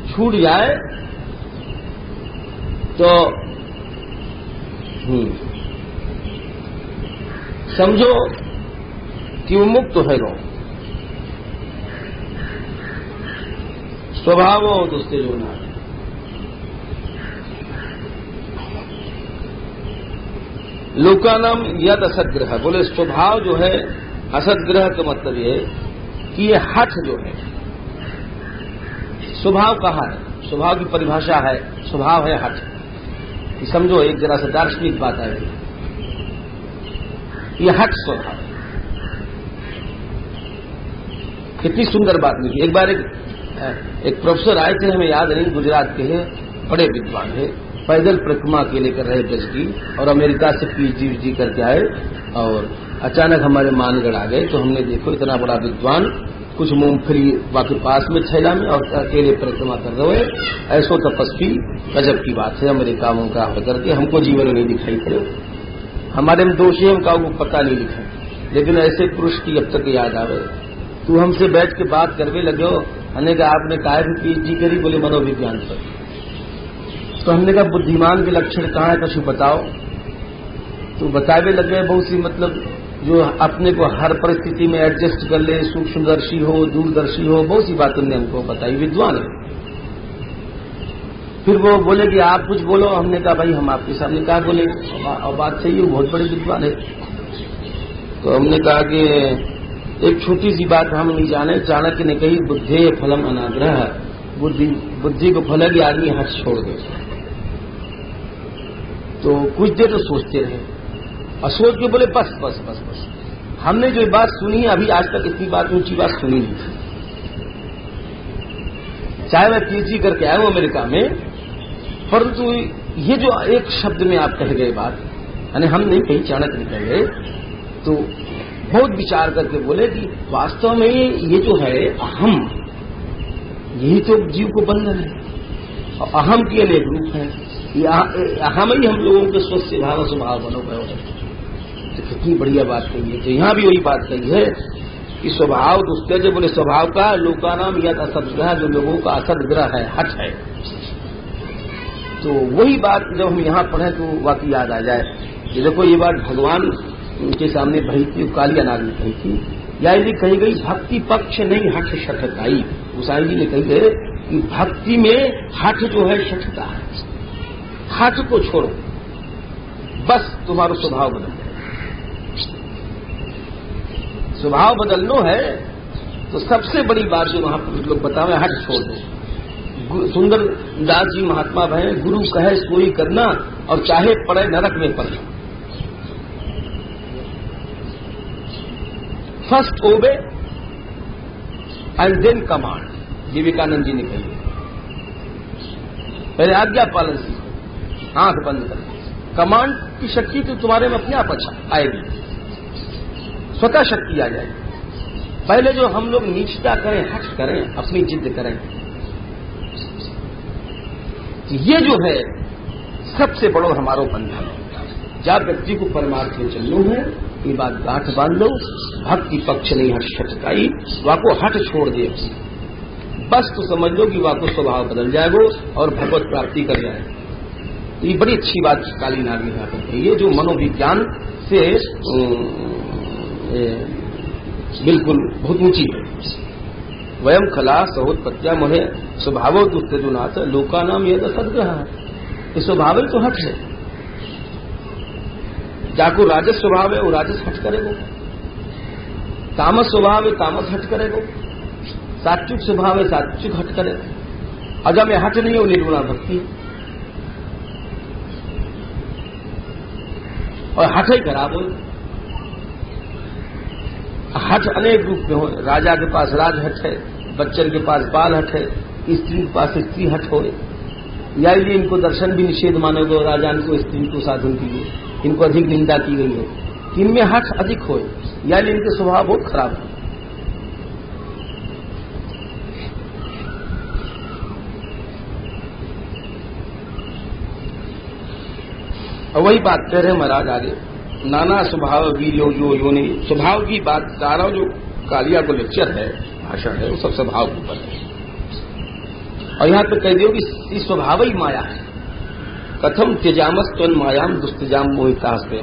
छूट जाए तो समझो कि वो मुक्त है। लो स्वभाव हो तो उससे जो ना। लोकानाम यद असग्रह, बोले स्वभाव जो है असद्ग्रह का मतलब ये कि ये हठ जो है स्वभाव कहाँ है, स्वभाव की परिभाषा है, स्वभाव है हठ। समझो एक जरा से दार्शनिक बात है, ये हठ स्वभाव। कितनी सुंदर बात लिखी। एक बार एक प्रोफेसर आए थे, हमें याद नहीं, गुजरात के हैं, बड़े विद्वान है, पैदल परिक्रमा के लेकर रहे PhD और अमेरिका से PhD करके आए और अचानक हमारे मानगढ़ आ गए। तो हमने देखो इतना बड़ा विद्वान, कुछ मूंगफली बाकी पास में छैला में और अकेले परिक्रमा कर रहे, ऐसो तपस्वी, गजब की बात है। अमेरिका में का होकर के हमको जीवन में नहीं दिखाई पड़े, हमारे में दोषी है, उनका वो पता नहीं लिखा, लेकिन ऐसे पुरुष की अब तक याद आवे। तू हमसे बैठ के बात करवे लगे हो, हमने कहा आपने काहे भी PhD करी, बोले मनोविज्ञान पर। तो हमने कहा बुद्धिमान के लक्षण कहाँ है, कछु बताओ। तो बतावे लगे बहुत सी, मतलब जो अपने को हर परिस्थिति में एडजस्ट कर ले, सूक्ष्मदर्शी हो, दूरदर्शी हो, बहुत सी बात उन्होंने हमको बताई, विद्वान है। फिर वो बोले कि आप कुछ बोलो। हमने कहा भाई हम आपके सामने क्या बोले, और बात सही है, बहुत बड़े विद्वान है। तो हमने कहा कि एक छोटी सी बात हम नहीं जाने, चाणक्य ने कही बुद्धे फलम अनाग्रह, बुद्धि को फल है कि आदमी हठ छोड़ दे। तो कुछ देर तो सोचते रहे और सोच के बोले बस बस बस बस, हमने जो बात सुनी है अभी आज तक इतनी बात ऊंची बात सुनी नहीं थी। चाहे मैं PhD करके आया हूं अमेरिका में, परंतु ये जो एक शब्द में आप कह गए बात, यानी हम नहीं कही, चाणक्य नहीं कह गए, तो बहुत विचार करके बोले कि वास्तव में ये जो है अहम, यही तो जीव को बंधन है। और अहम के अनेक रूप है, अहम ही हम लोगों के स्वस्थ भाव स्वभाव बनो गए। तो कितनी बढ़िया बात कही है। तो यहां भी वही बात कही है कि स्वभाव दुष्ट, जो बोले स्वभाव का लोकानाम यद असद्ग्रह, जो लोगों का असद्ग्रह है, हठ है। तो वही बात जब हम यहां पढ़े तो वाकई याद आ जाए कि देखो ये बात भगवान उनके सामने भई थी, काली अनाग में कही थी, या यदि कही गई भक्ति पक्ष नहीं हठ शठताई। गोसाई जी ने कही है कि भक्ति में हठ जो है शठता है, हठ को छोड़ो, बस तुम्हारा स्वभाव बदल जाए। स्वभाव बदलनो है तो सबसे बड़ी बात जो महापुरुष लोग बतावे, हठ छोड़ दो। सुंदर दास जी महात्मा भय, गुरु कहे सोई करना और चाहे पड़े नरक में पड़ना। First obey and then command, Vivekananda ji ने कही। पहले आज्ञा पालन सीखो, आंख बंद कर। कमांड की शक्ति तो तुम्हारे में अपने आप अच्छा आएगी, स्वतः शक्ति आ जाएगी। पहले जो हम लोग नीचता करें, हठ करें, अपनी जिद करें, ये जो है सबसे बड़ो हमारो बंधन है। जब व्यक्ति को परमार्थ में चलना है, ये बात गांठ बांध लो, भक्ति पक्ष नहीं हट शटकाई, वाको हट छोड़ दे, बस तो समझ लो कि वाको स्वभाव बदल जाएगो और भगवत प्राप्ति कर जाएगा। तो ये बड़ी अच्छी बात काली नाग ने यहाँ पर कही है, जो मनोविज्ञान से बिल्कुल बहुत ऊंची है। वयम खला सहोत्पत्तिया महे स्वभाव दुस्तेजुनाथ लोका नाम यह असद्ग्रह है। ये स्वभाव तो हट है। जाको राजस स्वभाव है वो राजस हट करेगो, तामस स्वभाव है तामस हट करेगो, सात्विक स्वभाव है सात्विक हट करेगा। अगर में हट नहीं है वो निर्गुणा भक्ति, और हट ही खराब हो। हट अनेक रूप में हो, राजा के पास राज हट है, बच्चन के पास बाल हट है, स्त्री के पास स्त्री हट हो, या ये इनको दर्शन भी निषेध मानोगे, राजा इनको स्त्री को साधन की गई, इनको अधिक निंदा की गई है, इनमें हट अधिक हो, या इनके स्वभाव बहुत खराब है। और वही बात कह रहे महाराज आगे, नाना स्वभाव वीर्यो यो योनि। स्वभाव की बात सारा जो कालिया को लेक्चर है, भाषण है, वो सब स्वभाव के ऊपर है। और यहां तक कह दियो कि स्वभाव ही माया है। कथम त्यजामस त्वन मायाम दुस्तजाम मोहितास्ते।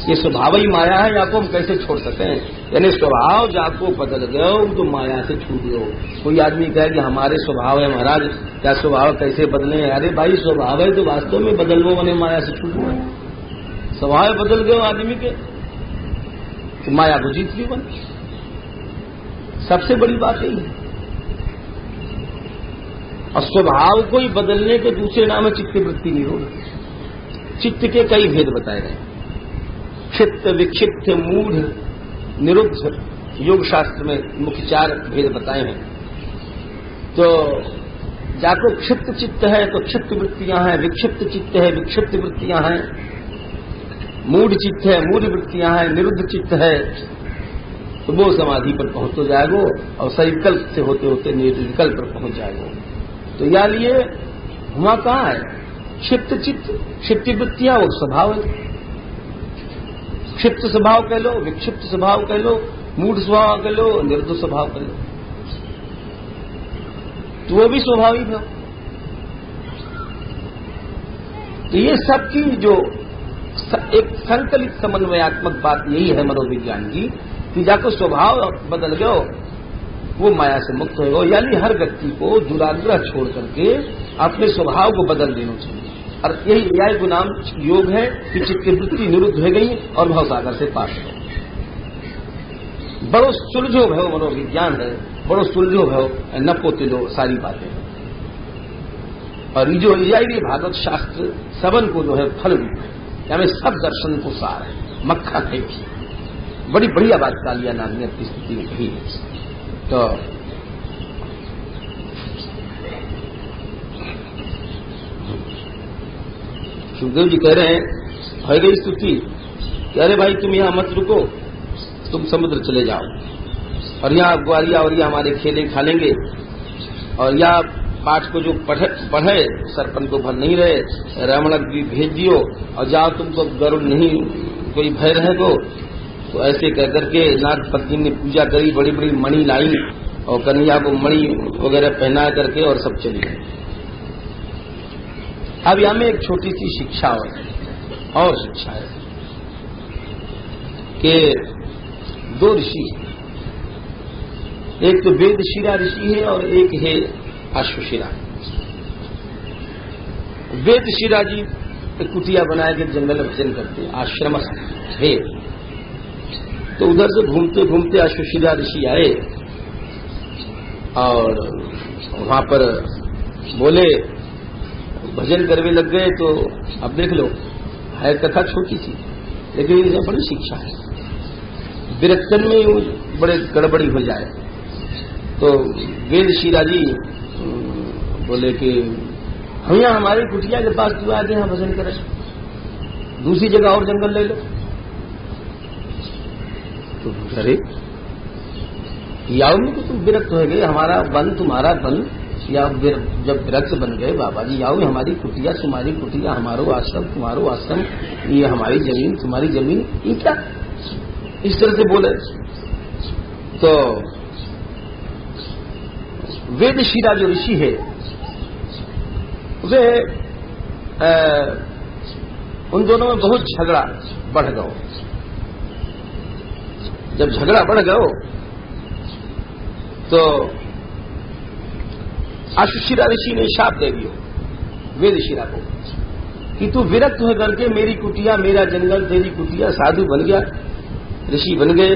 ये स्वभाव ही माया है, या को हम कैसे छोड़ सकते हैं? यानी स्वभाव जाको बदल गयो तो माया से छूट गयो। कोई आदमी कहे कि हमारे स्वभाव है महाराज, क्या स्वभाव कैसे बदले? अरे भाई स्वभाव है तो वास्तव में बदलवो बने, माया से छूटो। स्वभाव बदल गयो आदमी के, कि माया बुझित जीवन, सबसे बड़ी बात यही है। और स्वभाव को ही बदलने के दूसरे नाम है चित्त वृत्ति निरोध। चित्त के कई भेद बताए गए, क्षिप्त, विक्षिप्त, मूढ़, निरुद्ध, योग शास्त्र में मुख्य 4 भेद बताए हैं। तो जाको क्षिप्त चित्त है तो क्षिप्त वृत्तियां हैं, विक्षिप्त चित्त है विक्षिप्त वृत्तियां हैं, मूढ़ चित्त है मूढ़ वृत्तियां हैं, निरुद्ध चित्त है तो वो समाधि पर पहुंच तो जाएगो और सविकल्प से होते होते निर्विकल्प पर पहुंच जाएगो। तो या लिए हुआ कहां है? क्षिप्त चित्त, क्षिप्त वृत्तियां और स्वभाव है। क्षिप्त स्वभाव कह लो, विक्षिप्त स्वभाव कह लो, मूढ़ स्वभाव कह लो, निरुद्ध स्वभाव कह लो, तो वो भी स्वाभाविक है। तो ये सबकी जो एक संकलित समन्वयात्मक बात यही है मनोविज्ञान की कि जाको स्वभाव बदल गयो वो माया से मुक्त हो। यानी हर व्यक्ति को दुराग्रह छोड़ करके अपने स्वभाव को बदल देना चाहिए। और यही न्याय को नाम योग है कि चित्त की वृत्ति निरुद्ध हो गई और भवसागर से पार हो। बड़ो सुलझो भयो मनोविज्ञान है, बड़ो सुलझो भयो न पोतिलो सारी बातें। और जो ये भागवत शास्त्र सबन को जो है फल रूप है, हमें सब दर्शन को सार है, मक्खन है। बड़ी बढ़िया बात कालिया नाम ने अपनी स्थिति में कही है। तो सुखदेव जी कह रहे हैं, हो गई स्तुति कि अरे भाई तुम यहां मत रुको, तुम समुद्र चले जाओ और यहाँ ग्वालिया और ये हमारे खेले खा लेंगे और या पाठ को जो पढ़े सरपन को भर नहीं रहे, रावणक भी भेज दियो और जाओ, तुमको गरुड़ नहीं कोई भय रहेगो। तो ऐसे कह करके नाथ पत्नी ने पूजा करी, बड़ी बड़ी मणि लाई और कन्या को मणि वगैरह पहना करके और सब चली गई। अब यहां में एक छोटी सी शिक्षा और शिक्षा है कि 2 ऋषि, एक तो वेदशिरा ऋषि है और एक है अश्वशिरा। वेदशिरा जी कुटिया बनाए के जंगल में भजन करते, आश्रम है। तो उधर से घूमते घूमते अश्वशिरा ऋषि आए और वहां पर बोले, भजन करने लग गए। तो अब देख लो, है कथा छोटी सी लेकिन इसमें बड़ी शिक्षा है। विरक्तन में बड़े गड़बड़ी हो जाए तो वेदशिरा जी बोले कि हम यहाँ हमारी कुटिया के पास क्यों आगे यहाँ भजन करें, दूसरी जगह और जंगल ले लो। तो अरे याओ में तो तुम विरक्त हो गए, हमारा वन तुम्हारा वन, या जब विरक्त बन गए बाबा जी, याओ हमारी कुटिया तुम्हारी कुटिया, हमारो आश्रम तुम्हारो आश्रम, ये हमारी जमीन तुम्हारी जमीन, ये क्या इस तरह से बोले। तो वेदशिरा जो ऋषि है वे उन दोनों में बहुत झगड़ा बढ़ गया। जब झगड़ा बढ़ गया तो अश्वशिरा ऋषि ने शाप दे दिया वेदशिरा को कि तू विरक्त हो करके मेरी कुटिया मेरा जंगल तेरी कुटिया, साधु बन गया, ऋषि बन गए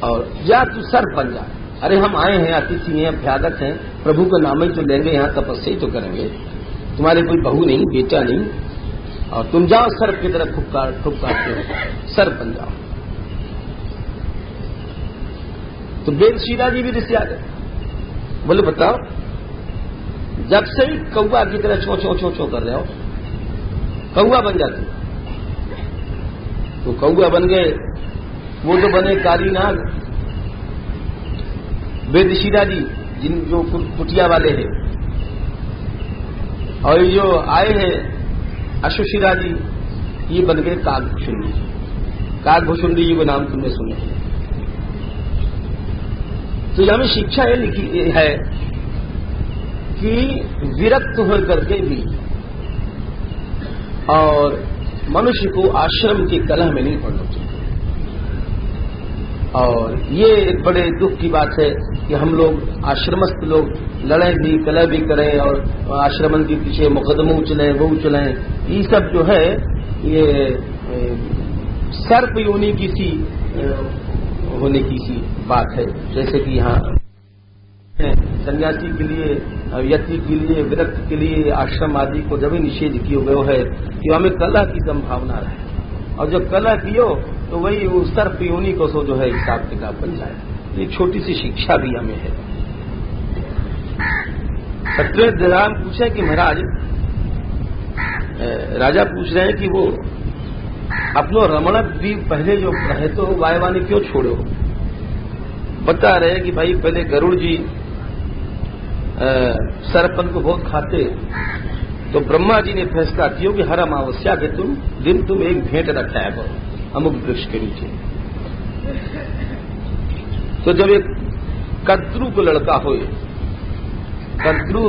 और जा तू सर्प बन जा। अरे हम आए हैं, अतिथि हैं, अभ्यागत हैं, प्रभु का नाम ही तो लेंगे, यहाँ तपस्या ही तो करेंगे, तुम्हारे कोई बहू नहीं बेटा नहीं, और तुम जाओ सर्प की तरफ फुपकारते हो, सर्प बन जाओ। तो वेदशिरा जी भी ऋषि आ गए, बोले बताओ, जब से ही कौआ की तरह चो चो चो चो कर रहे हो, कौआ बन जाते। तो कौआ बन गए, वो तो बने काली नाग। वेदशिरा जी जिन जो कुटिया वाले हैं, और जो आए हैं अश्वशिरा जी, ये बन गए कागभूषुंडी। कागभूषुंडी जी को नाम तुमने सुने। तो यहां में शिक्षा ये लिखी है कि विरक्त हो करके भी और मनुष्य को आश्रम की कलह में नहीं पड़ना चाहिए। और ये एक बड़े दुख की बात है कि हम लोग आश्रमस्थ लोग लड़ें भी कलह भी करें और आश्रमन के पीछे मुकदमों चलें वो चलें, ये सब जो है ये सर्प योनि की सी होने की सी बात है। जैसे कि यहाँ सन्यासी के लिए, यति के लिए, विरक्त के लिए आश्रम आदि को जब निषेध किया गयो है कि हमें कला की संभावना रहे, और जब कला कियो तो वही उस सर्प योनि को सो जो है हिसाब किताब बन जाए। एक छोटी सी शिक्षा भी हमें है। सत्यनारायण पूछे कि महाराज, राजा पूछ रहे हैं कि वो अपनो रमण द्वीप पहले जो रहे तो वायवानी क्यों छोड़ो। बता रहे कि भाई पहले गरुड़ जी सरपन को बहुत खाते, तो ब्रह्मा जी ने फैसला किया कि हर अमावस्या के दिन तुम एक भेंट रखाया करो अमुक वृक्ष के नीचे। तो जब एक कद्रु को लड़का होए, कद्रु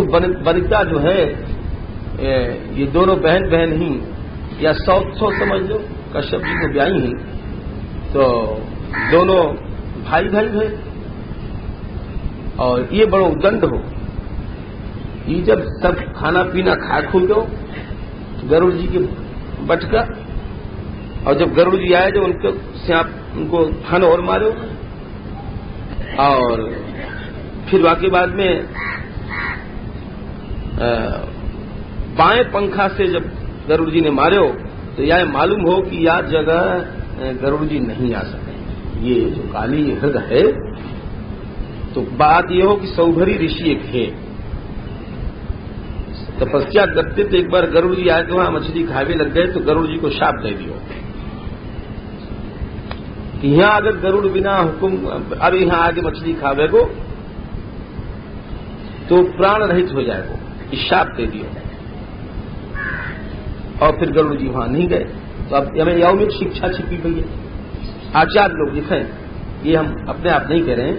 बनिता जो है, ये दोनों बहन बहन ही या सौ समझ लो, कश्यप जी को ब्याही ही, तो दोनों भाई भाई है, और ये बड़ो उदंड हो। ये जब सब खाना पीना खा खुल दो गरुड़ जी के बटका, और जब गरुड़ जी आए जो उनको फन और मारो, और फिर वाके बाद में बाएं पंखा से जब गरुड़ जी ने मारो तो यह मालूम हो कि यह जगह गरुड़ जी नहीं आ सके। ये जो काली हृदय है, तो बात यह हो कि सौभरी ऋषि एक है, तपस्या करते तो एक बार गरुड़ जी आए तो वहां मछली खावे लग गए, तो गरुड़ जी को शाप दे दियो कि यहां अगर गरुड़ बिना हुकुम अब यहां आगे मछली खावे को तो प्राण रहित हो जाएगा, इस शाप दे दियो। और फिर गरुड़ जी वहां नहीं गए। तो अब हमें यौमिक शिक्षा छिपी हुई है। आचार्य लोग लिखे, ये हम अपने आप नहीं कह रहे हैं,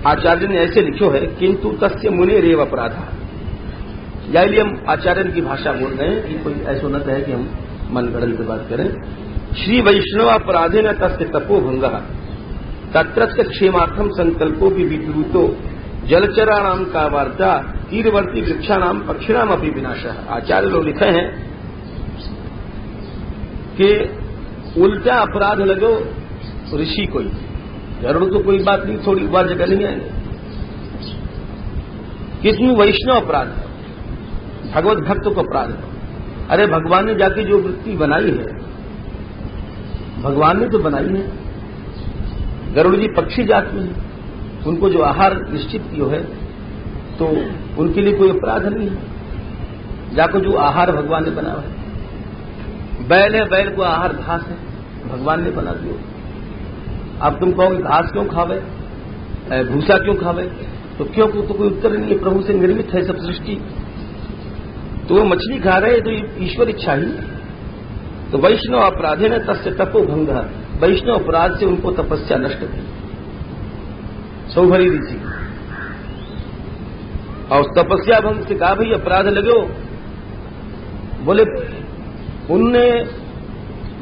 आचार्य ने ऐसे लिखो है, किंतु तस्य मुनि रेव अपराधा। इसलिए हम आचार्य की भाषा बोल रहे हैं कि कोई ऐसा न है कि हम मन गढ़ल की बात करें। श्री वैष्णव अपराधे न तस्य तपो भंग तत्र क्षेमार्थम संकल्पो भी विद्रुतो जलचराणाम का वार्ता तीरवर्ती वृक्षाणाम पक्षिणाम अपनी विनाशः। आचार्य लोग लिखे हैं कि उल्टा अपराध लगो ऋषि कोई, गरुड़ तो कोई बात नहीं, थोड़ी बार जगह नहीं आएंगे, कितनी वैष्णव अपराध, भगवत भक्त को अपराध। अरे भगवान ने जाके जो वृत्ति बनाई है, भगवान ने तो बनाई है। गरुड़ जी पक्षी जात में है, उनको जो आहार निश्चित किया है तो उनके लिए कोई अपराध नहीं है। जाको जो आहार भगवान ने बनाया है, बैल है, बैल को आहार घास है, भगवान ने बना दिया। अब तुम कहोगे घास क्यों खावे, भूसा क्यों खावे, तो क्यों तो कोई उत्तर नहीं है। प्रभु से निर्मित है सब सृष्टि, तो वो मछली खा रहे तो ईश्वर इच्छा ही। तो वैष्णव अपराधे न तस्य तपो भंग, वैष्णव अपराध से उनको तपस्या नष्ट थी सौभरी ऋषि। और तपस्या भंग से कहा भाई अपराध लगो, बोले उनने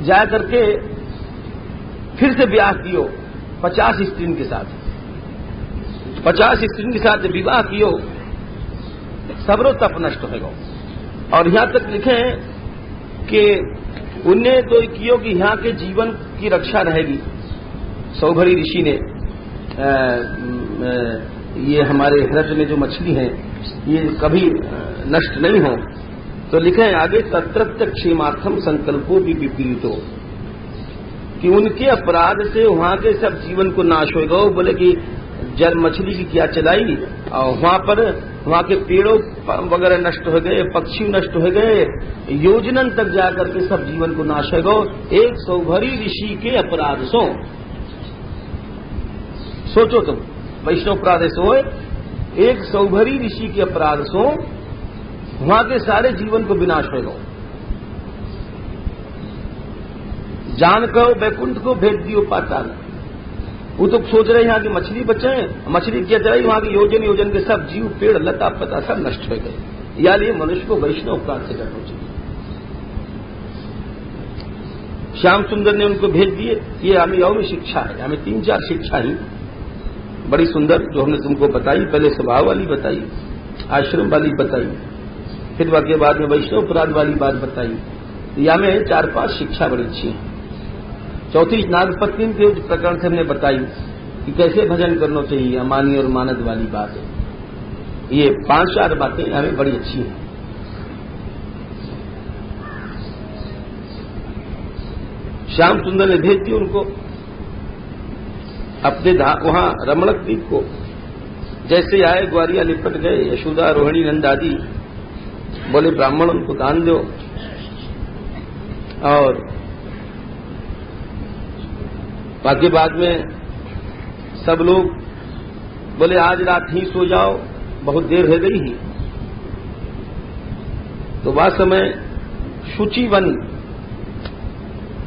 जा करके फिर से ब्याह कियो 50 स्त्रियों के साथ, 50 स्त्रियों के साथ विवाह कियो, सबरो तप नष्ट होगा। और यहां तक लिखे कि उनने तो कियो कि यहां के जीवन की रक्षा रहेगी। सौभरी ऋषि ने ये हमारे हृदय में जो मछली है ये कभी नष्ट नहीं हो, तो लिखे हैं आगे तत्रत्य क्षेमार्थम संकल्पो भी विपरीतो, कि उनके अपराध से वहां के सब जीवन को नाश होगा। बोले कि जल मछली की क्या चलाई, और वहां के पेड़ों वगैरह नष्ट हो गए, पक्षी नष्ट हो गए, योजनन तक जाकर के सब जीवन को नाश होगा एक सौभरी ऋषि के अपराध सो। सोचो तुम, वैष्णव अपराध सो एक सौभरी ऋषि के अपराध सो वहां के सारे जीवन को विनाश होगा। जान कहो बैकुंठ को भेज दियो पाताल। वो तो सोच रहे यहाँ की मछली बचे, मछली क्या चलाई, वहां की योजन योजन के सब जीव पेड़ लता पता सब नष्ट हो गए। या लिए मनुष्य को वैष्णव अपराध से डरना चाहिए। श्याम सुंदर ने उनको भेज दिए। ये हमें और शिक्षा है, हमें 3-4 शिक्षा ही बड़ी सुंदर जो हमने तुमको बताई। पहले स्वभाव वाली बताई, आश्रम वाली बताई, फिर वाक्य बाद में वैष्णव अपराध वाली बात बताई। या में 4-5 शिक्षा बड़ी अच्छी है। चौथी नागपत्नी के प्रकरण से हमने बताई कि कैसे भजन करना चाहिए, अमानी और मानद वाली बात है। ये 5-4 बातें हमें बड़ी अच्छी हैं। श्याम सुंदर ने भेज दी उनको अपने वहां रमणक द्वीप को। जैसे आए ग्वारिया लिपट गए, यशोदा रोहिणी नंद आदि बोले ब्राह्मण उनको दान दो, और बाकी बाद में सब लोग बोले आज रात ही सो जाओ, बहुत देर हो गई ही। तो वह समय शुचि वन,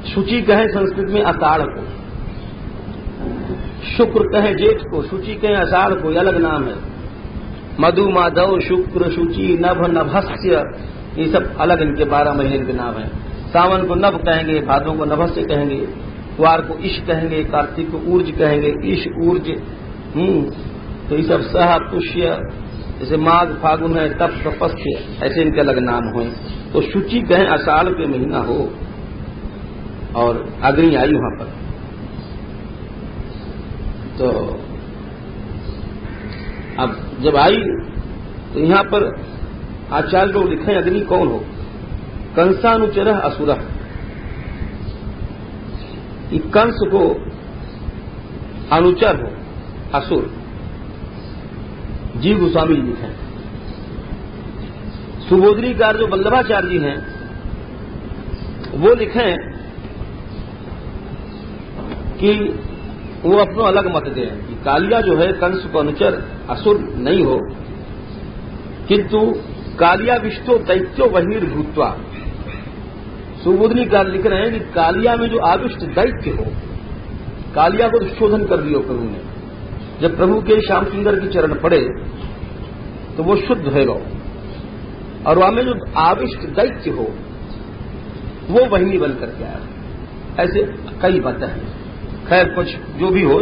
शुचि कहें संस्कृत में आषाढ़ को, शुक्र कहें जेठ को, शुचि कहें आषाढ़ को, अलग नाम है। मधु माधव शुक्र शुचि नभ नभस्य, ये सब अलग इनके 12 महीने के नाम है। सावन को नभ कहेंगे, भादों को नभस्य कहेंगे, कुआर को इश कहेंगे, कार्तिक को ऊर्ज कहेंगे, इश ऊर्ज। तो ये सब सह पुष्य, जैसे माघ फागुन है, तप तपस्य, ऐसे इनके अलग नाम हुए। तो शुचि कहें आषाढ़ के महीना हो, और अग्नि आई वहां पर। तो अब जब आई तो यहां पर आचार्य लोग लिखे अग्नि कौन हो, कंसानुचर असुर। कंस को अनुचर हो असुर, जीव गोस्वामी जी लिखे। सुबोधनीकार जो वल्लभाचार्य जी हैं वो लिखे कि वो अपना अलग मत दें कि कालिया जो है कंस को अनुचर असुर नहीं हो, किंतु कालिया विष्टो दैत्यो बहिर्भूत्वा। सुबोधनीकार लिख रहे हैं कि कालिया में जो आविष्ट दैत्य हो, कालिया को शोधन कर दियो प्रभु ने। जब प्रभु के श्याम सुंदर की चरण पड़े तो वो शुद्ध होगा, और वहां में जो आविष्ट दैत्य हो वो वही बन करके आया। ऐसे कई बातें हैं। खैर कुछ जो भी हो,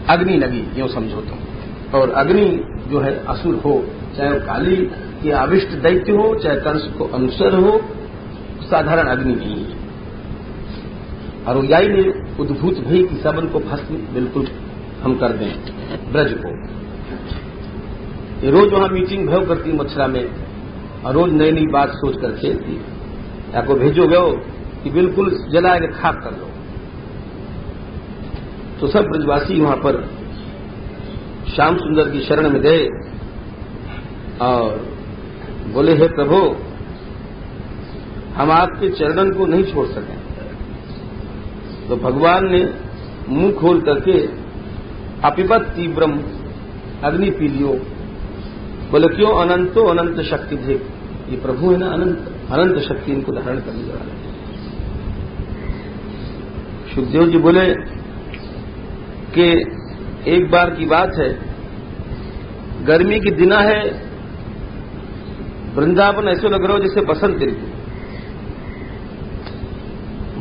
अग्नि लगी यूं समझो तो। और अग्नि जो है असुर हो, चाहे वो काली के आविष्ट दैत्य हो, चाहे कंस को अनुसर हो, साधारण अग्नि नहीं है। और उयाई ने उद्भूत भई कि सबन को भस्म बिल्कुल हम कर दें ब्रज को। ये रोज वहां मीटिंग भव करती मथुरा में, और रोज नई नई बात सोच कर खेलती। आपको भेजो गयो कि बिल्कुल जला के खाक कर लो। तो सब ब्रजवासी वहां पर श्याम सुंदर की शरण में गए और बोले, हे प्रभु, हम आपके चरणन को नहीं छोड़ सके। तो भगवान ने मुंह खोल करके अपिबत तीव्रम, अग्नि पी लियो। बोले क्यों? अनंतो अनंत शक्ति थे। ये प्रभु है ना, अनंत शक्ति इनको धारण करने वाले। सुखदेव जी बोले कि एक बार की बात है, गर्मी की दिना है, वृंदावन ऐसे लग रहा हो जैसे बसंत ऋतु।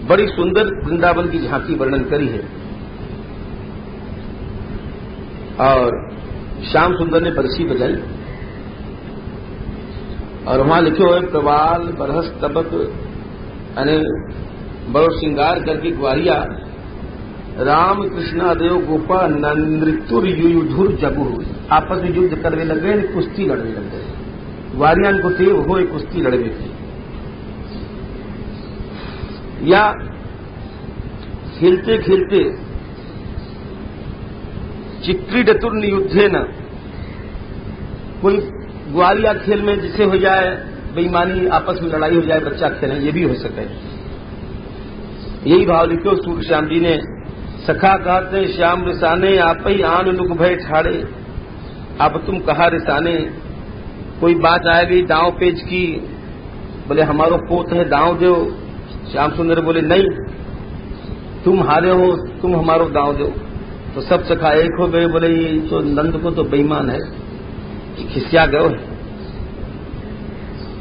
बड़ी सुंदर वृंदावन की झांकी वर्णन करी है। और श्याम सुंदर ने बरसी बजाई, और वहां लिखे हुए प्रवाल बरहस तबक, यानी बड़ो श्रृंगार करके ग्वारिया राम कृष्णा देव गोपा नृत्युर युयुधुर जगु, आपस में युद्ध करने लग गए, कुश्ती लड़ने लग गए। ग्वारियान को देव हो कुश्ती लड़ने की, या खेलते खेलते चिक्रीडतुर नियुद्धे न, कोई ग्वालिया खेल में जिसे हो जाए बेईमानी, आपस में लड़ाई हो जाए, बच्चा खेले, ये भी हो सके। यही भाव लिखो सूर्य श्याम जी ने। सखा कहते श्याम रिसाने, आप ही आन लुक भय ठाड़े, अब तुम कहा रिसाने। कोई बात आ गई दांव पेच की, बोले हमारो पोत है दांव दो। श्याम सुंदर बोले नहीं, तुम हारे हो, तुम हमारो दांव दो। तो सब सखा एक हो गए, बोले ये तो नंद को तो बेईमान है, खिसिया गयो है।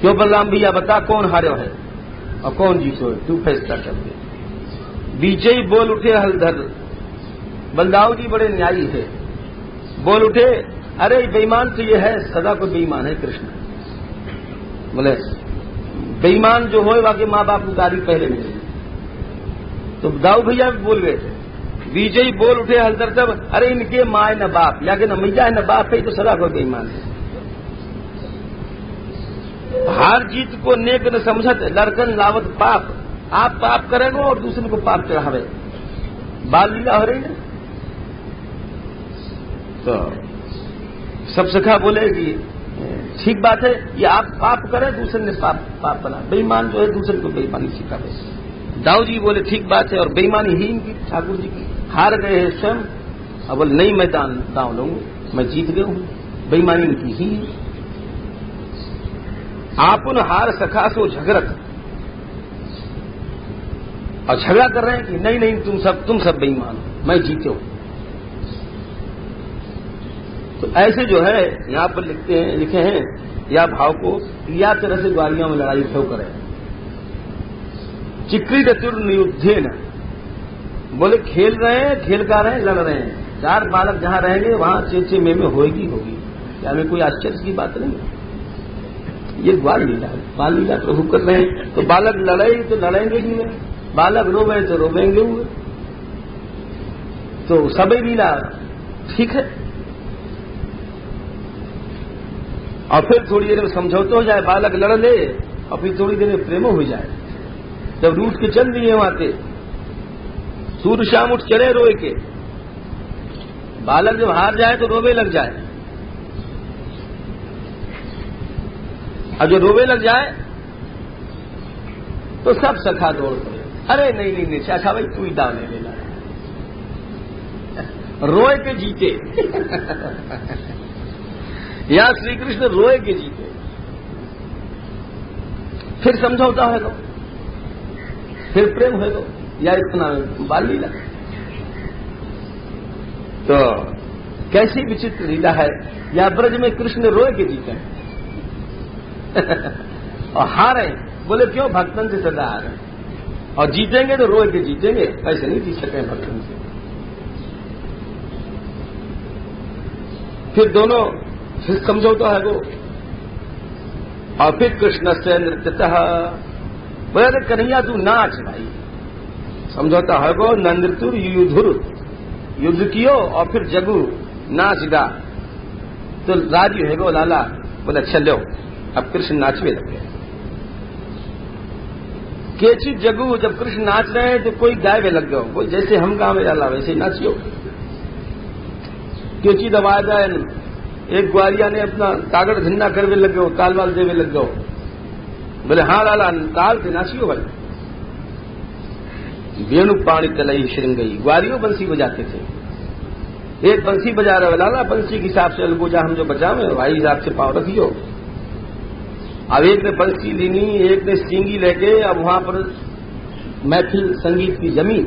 क्यों बलराम भैया बता कौन हारे है और कौन जीतो है, तू फैसला कर दे। बीचे ही बोल उठे हलधर, बलदाऊ जी बड़े न्यायी है, बोल उठे, अरे बेईमान तो ये है, सदा को बेईमान है कृष्ण। बोले बेईमान जो होए वाके माँ बाप को गाली पहले मिलेगी, तो दाऊ भैया भी बोल गए थे, विजयी बोल उठे हलदर तब, अरे इनके माए न बाप, या कि न मैया है न बाप है, तो सदा को बेईमान है। हार जीत को नेक न समझत, लड़कन लावत पाप। आप पाप करेंगे और दूसरे को पाप चढ़ावे, बाल लीला हो रही है। तो सब सखा बोले कि ठीक बात है, ये आप पाप करें, दूसरे ने पाप बना। बेईमान जो है दूसरे को बेईमानी सिखावे। दाऊ जी बोले ठीक बात है, और बेईमानी ही इनकी ठाकुर जी की। हार गए हैं स्वयं, अब बोले नहीं मैं दाव लूंगा, मैं जीत गया हूं, बेईमानी इनकी ही। आपुन हार सखा सो झगड़त, और झगड़ा कर रहे हैं कि नहीं नहीं तुम सब बेईमान हो, मैं जीते हूं। तो ऐसे जो है यहां पर लिखे हैं या भाव को या तरह से ग्वालियों में लड़ाई क्यों करें। चिक्री चतुर्नियुद्धेन, बोले खेल रहे हैं, खेल का रहे हैं, लड़ रहे हैं। 4 बालक जहां रहेंगे वहां चेचे में होगी। क्या हमें कोई आश्चर्य की बात नहीं है। ये बाल लीला प्रभु कर रहे हैं। तो बालक लड़े तो लड़ेंगे ही, बालक रोवे तो रोवेंगे हुए। तो सभी लीला ठीक है। और फिर थोड़ी देर में समझौता हो जाए, बालक लड़ ले, और फिर थोड़ी देर में प्रेम हो जाए। जब रूठ के चल दिए वहां से, सूर्य शाम उठ चले रोए के, बालक जब हार जाए तो रोवे लग जाए, और जो रोवे लग जाए तो सब सखा दौड़ पड़े। अरे नहीं शाखा भाई तू ही दाव ले लेना, रोए के जीते। यहां श्री कृष्ण रोए के जीते। फिर समझौता है तो, फिर प्रेम है तो, या इतना बाल लीला। तो कैसी विचित्र लीला है। या ब्रज में कृष्ण रोए के जीते हैं और हारे, बोले क्यों, भक्तन से सदा हारे, और जीतेंगे तो रोए के जीतेंगे, ऐसे नहीं जीत सके भक्तन से। फिर दोनों फिर समझौता है वो, और फिर कृष्ण से नृत्यतः, बोले कन्हैया तू नाच भाई। समझौता है वो, नंदृतुर युधुर, युद्ध कियो और फिर जगू नाच गा। तो राजी है वो लाला, बोले अच्छा लो अब कृष्ण नाचवे लगे। केची जगू, जब कृष्ण नाच रहे हैं तो कोई गायवे लग गयो, कोई जैसे हम गाँव में डाला वैसे ही नाचियो। केची दबा जाए, एक ग्वारिया ने अपना तागड़ धन्ना करवे लग गयो, ताल वाल देवे लग गयो। बोले हाँ लाला ताल से नाचियो भाई। वेणु पाणी तलई श्रृंगई, ग्वारियों बंसी बजाते थे। एक बंसी बजा रहे, लाला बंसी के हिसाब से अलगोजा हम जो बजावे भाई हिसाब से पाव रखियो। अब एक ने बंसी लेनी, एक ने सींगी लेके, अब वहां पर महफिल संगीत की जमी,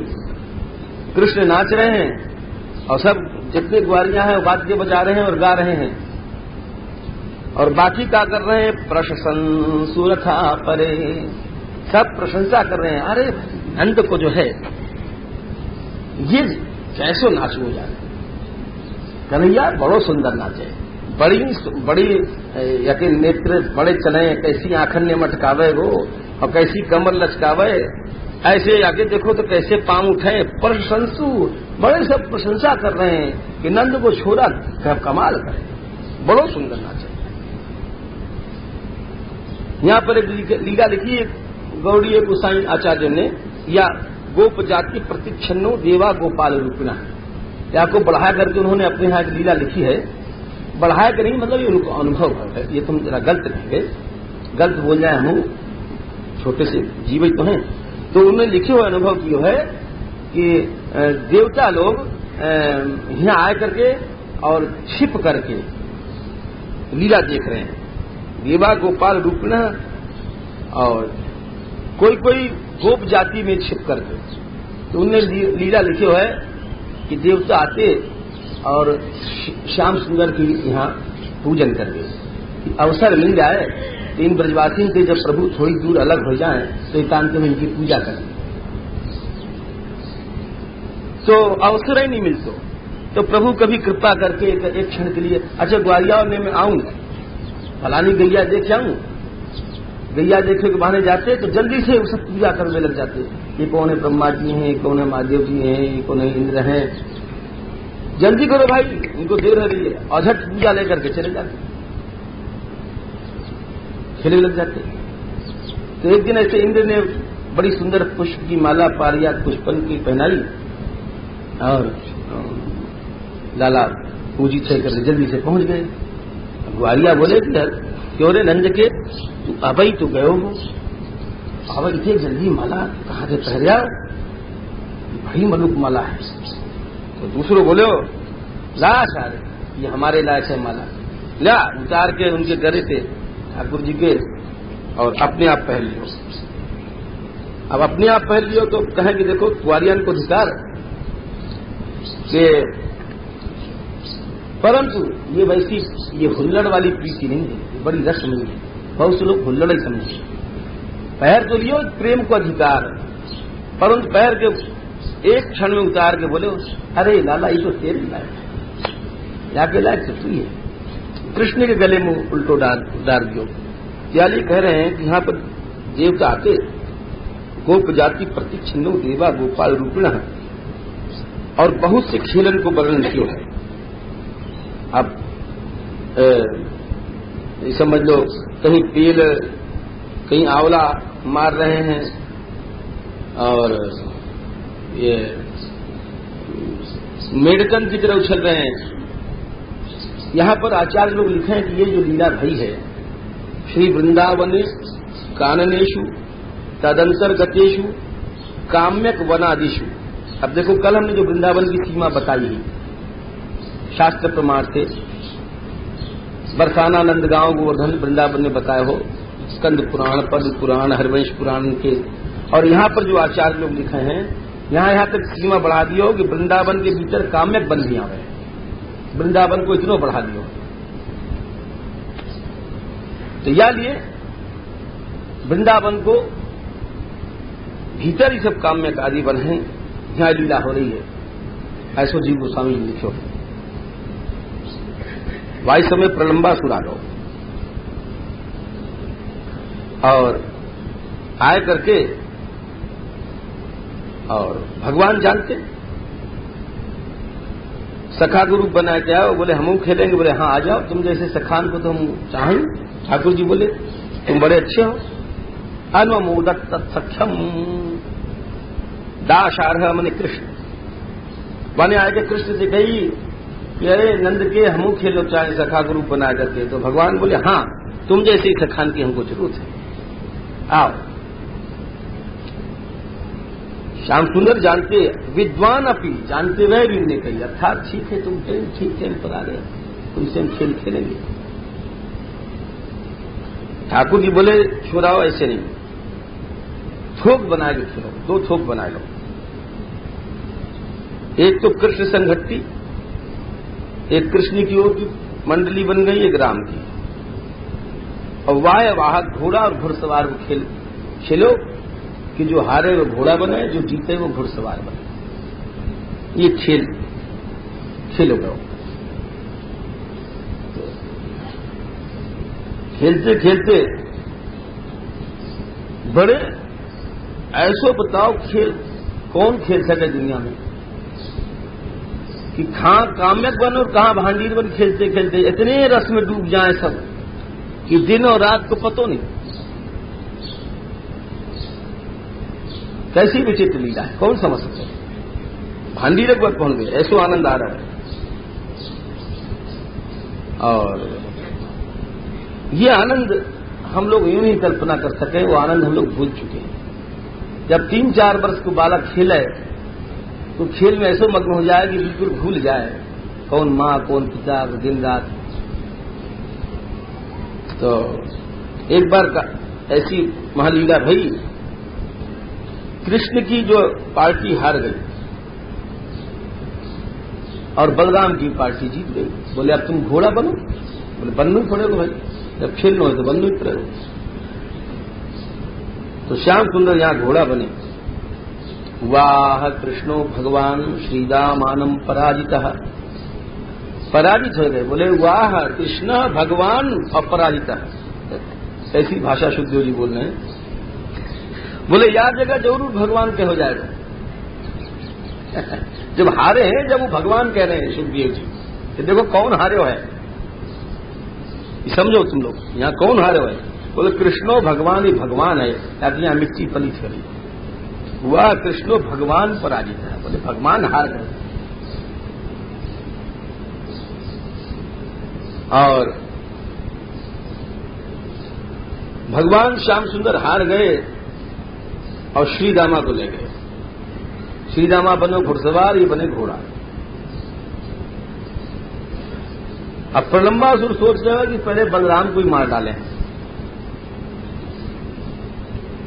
कृष्ण नाच रहे हैं और सब जितने ग्वारियां हैं वाद्य बजा रहे हैं और गा रहे हैं। और बाकी क्या कर रहे हैं, प्रशंसुरथा परे, सब प्रशंसा कर रहे हैं। अरे नंद को जो है ये कैसो नाच हो जाए, कन्हैया बड़ो सुंदर नाचे, बड़ी यकीन नेत्र बड़े चले, कैसी आंखन ने मटकावे वो, और कैसी कमर लचकावे, ऐसे आगे देखो तो कैसे पांव उठे। प्रशंसु, बड़े सब प्रशंसा कर रहे हैं कि नंद को छोड़ा कमाल करे, बड़ो सुंदर नाचे। यहां पर एक लीला लिखी है गौड़ीय गोसाई आचार्य ने, या गोप जाति प्रतिक्षणो देवा गोपाल रूपिणा, या को बढ़ा करके उन्होंने अपने यहां एक लीला लिखी है। बढ़ाया कि नहीं मतलब ये उनको अनुभव है, ये तुम जरा गलत कहेंगे, गलत बोल जाए, हम छोटे से जीवित तो हैं। तो उन्होंने लिखे हुए अनुभव की है कि देवता लोग यहां आए करके और छिप करके लीला देख रहे हैं, देवा गोपाल रूपिणा, और कोई कोई गोप जाति में छिप करके। तो उन्होंने लीला लिखे हुआ है कि देवता आते और श्याम सुंदर की यहाँ पूजन करके अवसर मिल जाए तो इन ब्रजवासी से जब प्रभु थोड़ी दूर अलग हो जाएं तो एकांत में इनकी पूजा करें। तो अवसर ही नहीं मिलता, तो प्रभु कभी कृपा करके एक क्षण के लिए, अच्छा ग्वालियर में मैं आऊं, फलानी गैया देख आऊं, गैया देखे के बहाने जाते तो जल्दी से सब पूजा करने लग जाते। ये कौन है, ब्रह्मा जी हैं, कौन है महादेव जी हैं, ये कौन है इंद्र हैं, जल्दी करो भाई, इनको देर हो रही है, और झट पूजा लेकर के चले जाते, खेलने लग जाते। तो एक दिन ऐसे इंद्र ने बड़ी सुंदर पुष्प की माला पारिजात पुष्पन की पहनाई और लाला पूजित है करके जल्दी से पहुंच गए। ग्वालिया बोले क्यों रे नंद के, तू अबई तो गयो हो, अब इतने जल्दी माला कहाँ से पहरिया, बड़ी मलुक माला है। तो दूसरों बोले ला सारे, ये हमारे लायक है माला, ला उतार के उनके गले से ठाकुर जी के और अपने आप पहन लियो। अब अपने आप पहन लियो तो कहें कि देखो ग्वालियन को अधिकार के, परंतु ये वैसी ये हुल्लड़ वाली प्रीति नहीं है, बड़ी रस्म है, बहुत से लोग हुल्लड़ ही समझे। पैर तो लियो प्रेम को अधिकार, परंतु पैर के एक क्षण में उतार के बोले अरे लाला ये तो तेरे लायक है, जाके लायक तो तू है, कृष्ण के गले में उल्टो डाल दियो। याली कह रहे हैं कि यहाँ पर देवता आते, गोप जाति प्रतिच्छिन्नो देवा गोपाल रूपिण, और बहुत से खेलन को वर्णन किया है। अब समझ लो कहीं पेल कहीं आंवला मार रहे हैं, और ये मेढकन की तरह उछल रहे हैं। यहां पर आचार्य लोग लिखे हैं कि ये जो लीला भई है श्री वृंदावने काननेशु तदंतर्गतेषु काम्यक वनादिशु। अब देखो कल हमने जो वृंदावन की सीमा बताई है शास्त्र प्रमाण से, बरसाना नंदगांव गोवर्धन वृंदावन में बताए हो, स्कंद पुराण पद्म पुराण हरिवंश पुराण के, और यहाँ पर जो आचार्य लोग लिखे हैं यहाँ तक सीमा बढ़ा दियो कि वृंदावन के भीतर काम्यक बंदियां हुए, वृंदावन को इतना बढ़ा दियो। तो या लिए वृंदावन को भीतर ही सब काम्यक आदि बन है, यहाँ लीला हो रही है। ऐसो जीव गोस्वामी जी लिखो, वाई समय प्रलंबा सुरा लो, और आए करके और भगवान जानते सखा गुरु बना के आओ, बोले हम खेलेंगे, बोले हाँ आ जाओ, तुम जैसे सखान को तो हम चाहें। ठाकुर जी बोले तुम बड़े अच्छे हो, अनुमोदक तत्सख्यम दाशारह मने कृष्ण बने आए के कृष्ण से गई कि अरे नंद के हमू खेलो चाहे सखा गुरु बना करके। तो भगवान बोले हाँ तुम जैसे ही सखान की हमको जरूरत है, आओ। श्याम सुंदर जानते विद्वान अपनी जानते वह भी नहीं कही, अर्थात ठीक है तुम ठीक है पर आ गए, तुमसे हम खेल खेलेंगे। ठाकुर जी बोले छोड़ाओ ऐसे नहीं, थोक बना के खेलो, दो थोक बना लो, एक तो कृष्ण संघट्टी, एक कृष्ण की ओर की मंडली बन गई, एक राम की, और वाह वाहक घोड़ा और घुड़सवार को खेलो कि जो हारे वो घोड़ा बने, जो जीते वो घुड़सवार बने। ये खेलो गो। खेलते खेलते बड़े ऐसो बताओ खेल कौन खेल सके दुनिया में कि कहां काम्यक बन और कहां भांडीर बन, खेलते खेलते इतने रस में डूब जाए सब कि दिन और रात को पतो नहीं। कैसी विचित्र लीला है, कौन समझ सकते है। भांडीरक पर पहुंच गए, ऐसो आनंद आ रहा है। और ये आनंद हम लोग यूं ही कल्पना कर सके, वो आनंद हम लोग भूल चुके हैं। जब 3-4 वर्ष को बालक खेले तो खेल में ऐसे मग्न हो जाए कि बिल्कुल भूल जाए कौन माँ कौन पिता दिन रात। तो एक बार ऐसी महालीला भई, कृष्ण की जो पार्टी हार गई और बलराम की पार्टी जीत गई। बोले अब तुम घोड़ा बनो, बोले बनना ही पड़ेगा भाई, जब खेलना हो तो बनना ही पड़ेगा। तो श्याम सुंदर यहां घोड़ा बने। वाह कृष्णो भगवान श्रीरामानम पराजितः, पराजित हो गए। बोले वाह कृष्ण भगवान अपराजितः, ऐसी भाषा शुद्धदेव जी बोल रहे हैं। बोले यार जगह जरूर भगवान के हो जाएगा। जब हारे हैं, जब वो भगवान कह रहे हैं शुद्धदेव जी, तो देखो कौन हारे हो है, समझो तुम लोग यहां कौन हारे हो है। बोले कृष्णो भगवान ही भगवान है, यहां मिट्टी पलित करी हुआ, कृष्णो भगवान पराजित है। बोले भगवान हार गए। और भगवान श्याम सुंदर हार गए और श्रीदामा को ले गए। श्रीदामा बने घुड़सवार, ये बने घोड़ा। अब प्रलंबासुर सोच रहा है कि पहले बलराम को ही मार डालें,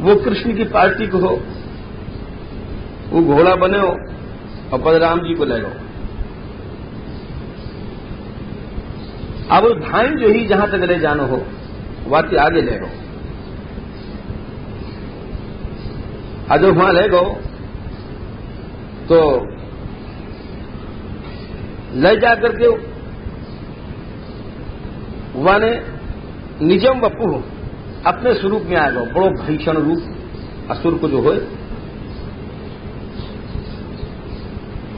वो कृष्ण की पार्टी को हो, वो घोड़ा बने हो और बलराम जी को ले लो। अब धाई जो ही जहां तक ले जानो हो वहां के आगे ले गो। अजो वहां ले गो तो ले जाकर के वहां ने निजम वपु अपने स्वरूप में आ गो, बड़ो भीषण रूप असुर को जो हो।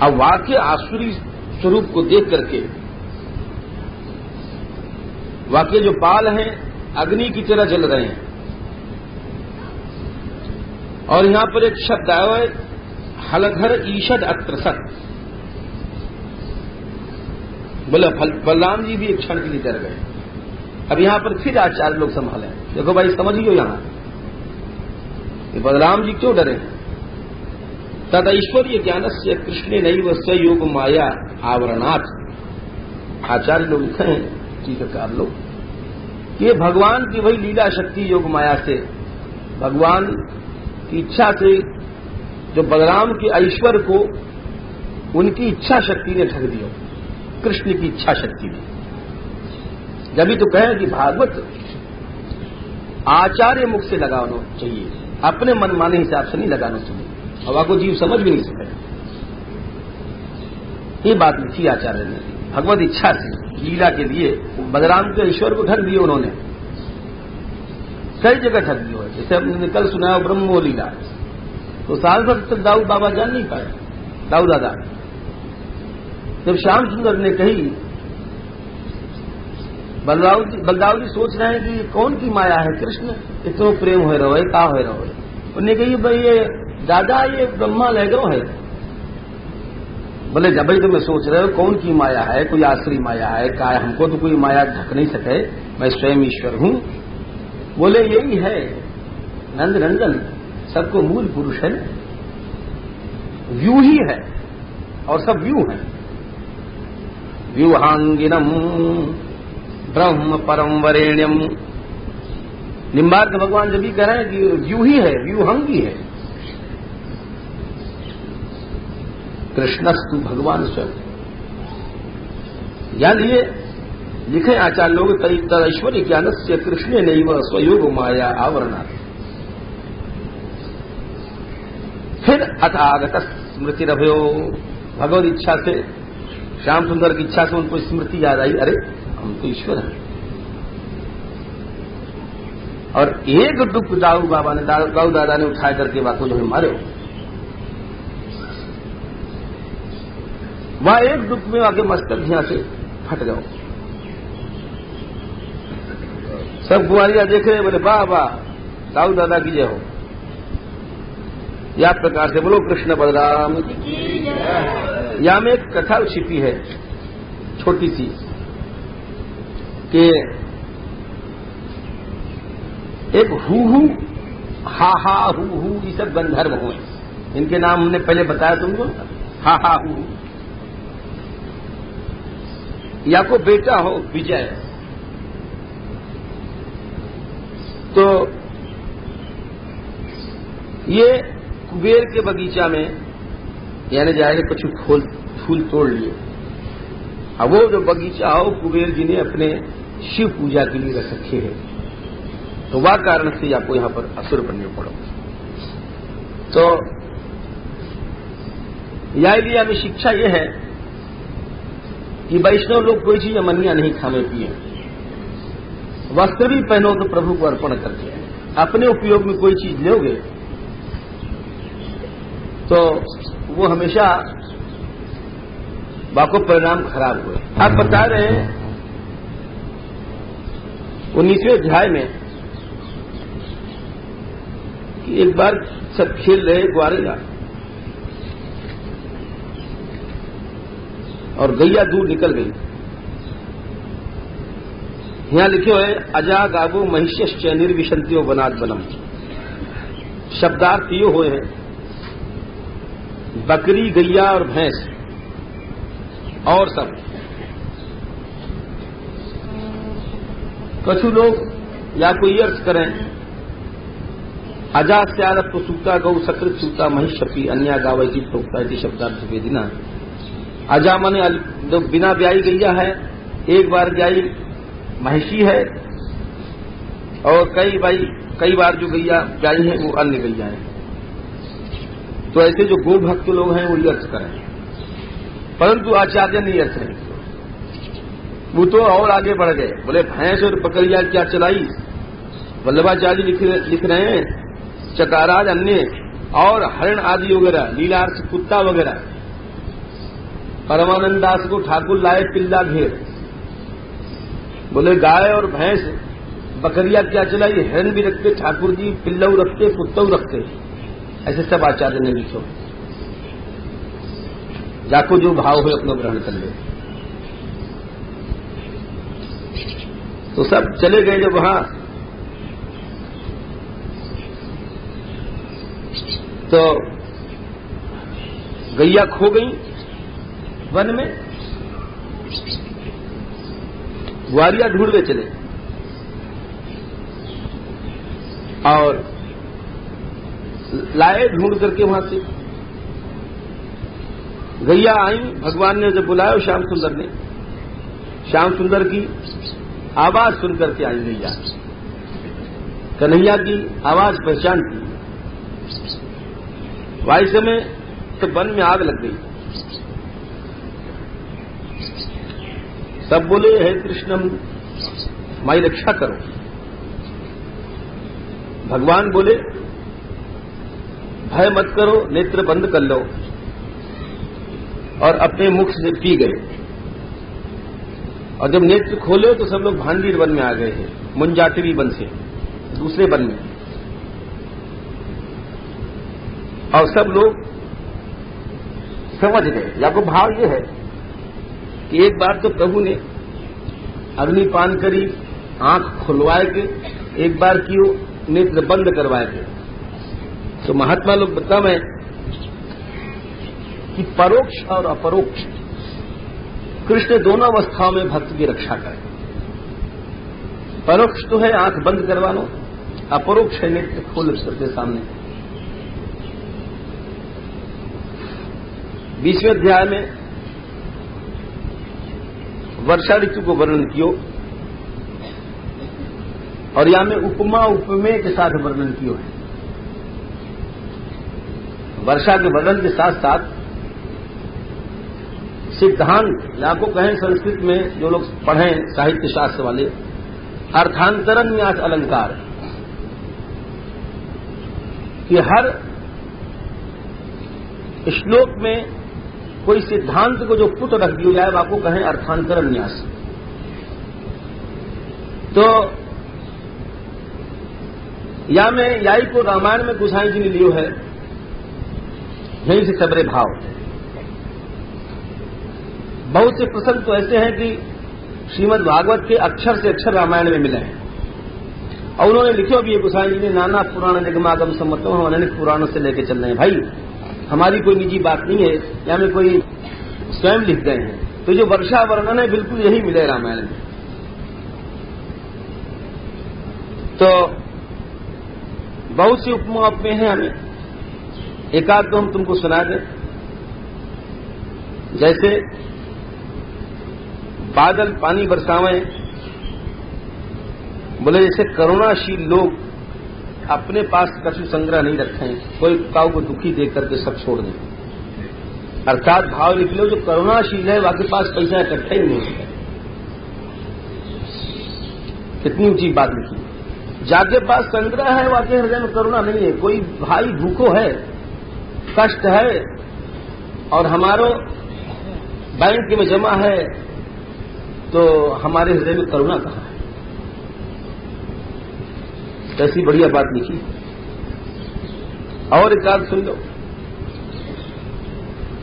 अब वाक्य आसुरी स्वरूप को देख करके वाक्य जो बाल हैं अग्नि की तरह जल रहे हैं। और यहां पर एक शब्द आया है हलधर ईषद अत्रसत। बोले बलराम जी भी एक क्षण के लिए डर गए। अब यहां पर फिर आचार्य लोग संभाले, देखो भाई समझियो यहां कि बलराम जी क्यों डरे। तद ऐश्वर्य ज्ञान से कृष्ण नैव स्वयोग माया आवरणात्। आचार्य लोग लिखे हैं टीकाकार लोग कि भगवान की वही लीला शक्ति योग माया से, भगवान की इच्छा से जो बलराम के ऐश्वर्य को उनकी इच्छा शक्ति ने ढक दिया, कृष्ण की इच्छा शक्ति ने। जब भी तो कहें कि भागवत आचार्य मुख से लगाना चाहिए, अपने मनमाने हिसाब से नहीं लगाना चाहिए, और आपको जीव समझ भी नहीं सके। ये बात लिखी आचार्य ने, भगवत इच्छा से लीला के लिए बलराम के ईश्वर को ढक दिए उन्होंने, कई जगह ढक दिए। जैसे हमने कल सुनाया ब्रह्मो लीला, तो साल भर तक दाऊद बाबा जान नहीं पाए, दाऊद दादा। जब श्याम सुंदर ने कही, बलदाऊ जी सोच रहे हैं कि कौन की माया है, कृष्ण इतना प्रेम हो रहा है, का हो रहा है। उन्होंने कही भाई ये दादा ये ब्रह्मा ले गो है। बोले जब भाई तुम्हें सोच रहे हो कौन की माया है, कोई आसुरी माया है, का हमको तो कोई माया ढक नहीं सके, मैं स्वयं ईश्वर हूं। बोले यही है नंद रंजन, सबको मूल पुरुष है, व्यू ही है और सब व्यू है। व्यूहांगिनम ब्रह्म परम वरेण्यम। निम्बार्क भगवान जब भी कह रहे हैं कि व्यू ही है, व्यूहंगी है। कृष्णस्तु भगवान स्वयं। यानी ये लिखे आचार्य लोग तदैश्वर्य ज्ञान से कृष्ण नैव स्वयोग माया आवरणा। फिर अथागत स्मृतिरभयो, भगवत इच्छा से, श्याम सुंदर की इच्छा से उनको स्मृति याद आई, अरे हम तो ईश्वर हैं। और एक दुख दाऊ बाबा ने, दाऊ दादा ने उठाए करके वाको जो मारे, वह एक दुख में आगे मस्तक यहां से फट जाओ। सब कुंवारियां देख रहे, बोले वाह वाह दाऊ दादा की जय हो। या प्रकार से बोलो कृष्ण बलराम की जय। या में एक कथा छिपी है छोटी सी कि एक हु हा हा हु ये सब गंधर्व हुए। इनके नाम हमने पहले बताया तुमको, हा हा हु। या को बेटा हो विजय, तो ये कुबेर के बगीचा में यानी जाए कुछ फूल तोड़ लिए। अब वो जो बगीचा हो कुबेर जी ने अपने शिव पूजा के लिए रख रखे है, तो वह कारण से आपको यहां पर असुर बनने पड़ो। तो या लिया में शिक्षा यह है कि वैष्णव लोग कोई चीज अमनिया नहीं खाने पिए। वस्त्र भी पहनो तो प्रभु को अर्पण करके, अपने उपयोग में कोई चीज लोगे तो वो हमेशा बाको परिणाम खराब हुए। आप बता रहे हैं 19वें अध्याय में कि एक बार सब खेल रहे ग्वारिया और गैया दूर निकल गई। यहां लिखे हुए अजा गागो महिष्यश्च निर्विशंत्यो वनाद बनम, शब्दार्थ ये हुए हैं बकरी गैया और भैंस और सब। कछु लोग या कोई अर्थ करें अजा स्यारत तो सूता गौ सकृत सूता महिष्यपी अन्या गावई की प्रोक्ता है शब्दार्थ वेदिना। अजा माने जो बिना ब्याई गैया है, एक बार ब्याई महिषी है, और कई बार जो गैया ब्याई है वो अन्य गैया है। तो ऐसे जो गो भक्त लोग हैं वो अर्थ करें, परंतु आचार्य नहीं अर्थ है। वो तो और आगे बढ़ गए, बोले भैंस और बकरिया क्या चलाई। वल्लभाचार्य लिख रहे हैं चकाराज अन्य और हरण आदि वगैरह, लीलार्थ कुत्ता वगैरह। परमानंद दास को ठाकुर लाए पिल्ला घेर, बोले गाय और भैंस बकरिया क्या चलाई, हरण भी रखते ठाकुर जी, पिल्लऊ रखते, कुत्तऊ रखते। ऐसे सब आचार्य ने लिखो। जाको जो भाव हो अपना ग्रहण कर ले। तो सब चले गए जब वहां, तो गैया खो गई वन में, ग्वारिया ढूंढने चले और लाए ढूंढ करके वहां से। गैया आई, भगवान ने जब बुलाया श्याम सुंदर ने, श्याम सुंदर की आवाज सुन करके आई गैया, कन्हैया की आवाज पहचान की। वाई समय तो वन में आग लग गई। सब बोले हे कृष्णम हमारी रक्षा करो। भगवान बोले भय मत करो, नेत्र बंद कर लो, और अपने मुख से पी गए। और जब नेत्र खोले तो सब लोग भांडीर वन में आ गए हैं, मुंजाटिवी वन से दूसरे वन में। और सब लोग समझ गए। या को भाव ये है कि एक बार तो प्रभु ने अग्निपान करी, आंख खुलवाए के, एक बार की नेत्र बंद करवाए के। तो महात्मा लोग बतावे कि परोक्ष और अपरोक्ष कृष्ण दोनों अवस्थाओं में भक्त की रक्षा करें। परोक्ष तो है आंख बंद करवा लो, अपरोक्ष है नेत्र खोल सबके सामने। 20वें अध्याय में वर्षा ऋतु को वर्णन कियो, और यहां में उपमा उपमेय के साथ वर्णन कियो है। वर्षा के वर्णन के साथ साथ सिद्धांत, या को कहें संस्कृत में जो लोग पढ़ें साहित्य शास्त्र वाले, अर्थांतरण न्यास अलंकार, कि हर श्लोक में कोई सिद्धांत को जो पुट रख दिया जाए आपको कहें अर्थांतरण न्यास। तो या में याई को रामायण में गोसाई जी ने लियो है, यहीं से सबरे भाव। बहुत से प्रसंग तो ऐसे हैं कि श्रीमद् भागवत के अक्षर से अक्षर रामायण में मिले हैं, और उन्होंने लिखे भी है गोसाई जी ने, नाना पुराण निगमागम सम्मतों, हम अनेक पुराणों से लेके चल रहे हैं। भाई हमारी कोई निजी बात नहीं है, या में कोई स्वयं लिख गए हैं। तो जो वर्षा वर्णन है बिल्कुल यही मिले रामायण में। तो बहुत सी उपमा उपमेय हैं, हमें एकाध तो हम तुमको सुना दें। जैसे बादल पानी बरसावें, बोले जैसे करुणाशील लोग अपने पास कछु संग्रह नहीं रखें, कोई काऊ को दुखी देख करके सब छोड़ दें। अर्थात भाव लिख लो, जो करुणाशील है वाके पास पैसा इकट्ठा ही नहीं होता। कितनी ऊंची बात लिखी। जाके पास संग्रह है, वाके हृदय में करुणा नहीं है। कोई भाई भूखो है, कष्ट है, और हमारो बैंक में जमा है, तो हमारे हृदय में करुणा कहाँ है? कैसी बढ़िया बात लिखी। और एक बात सुन लो,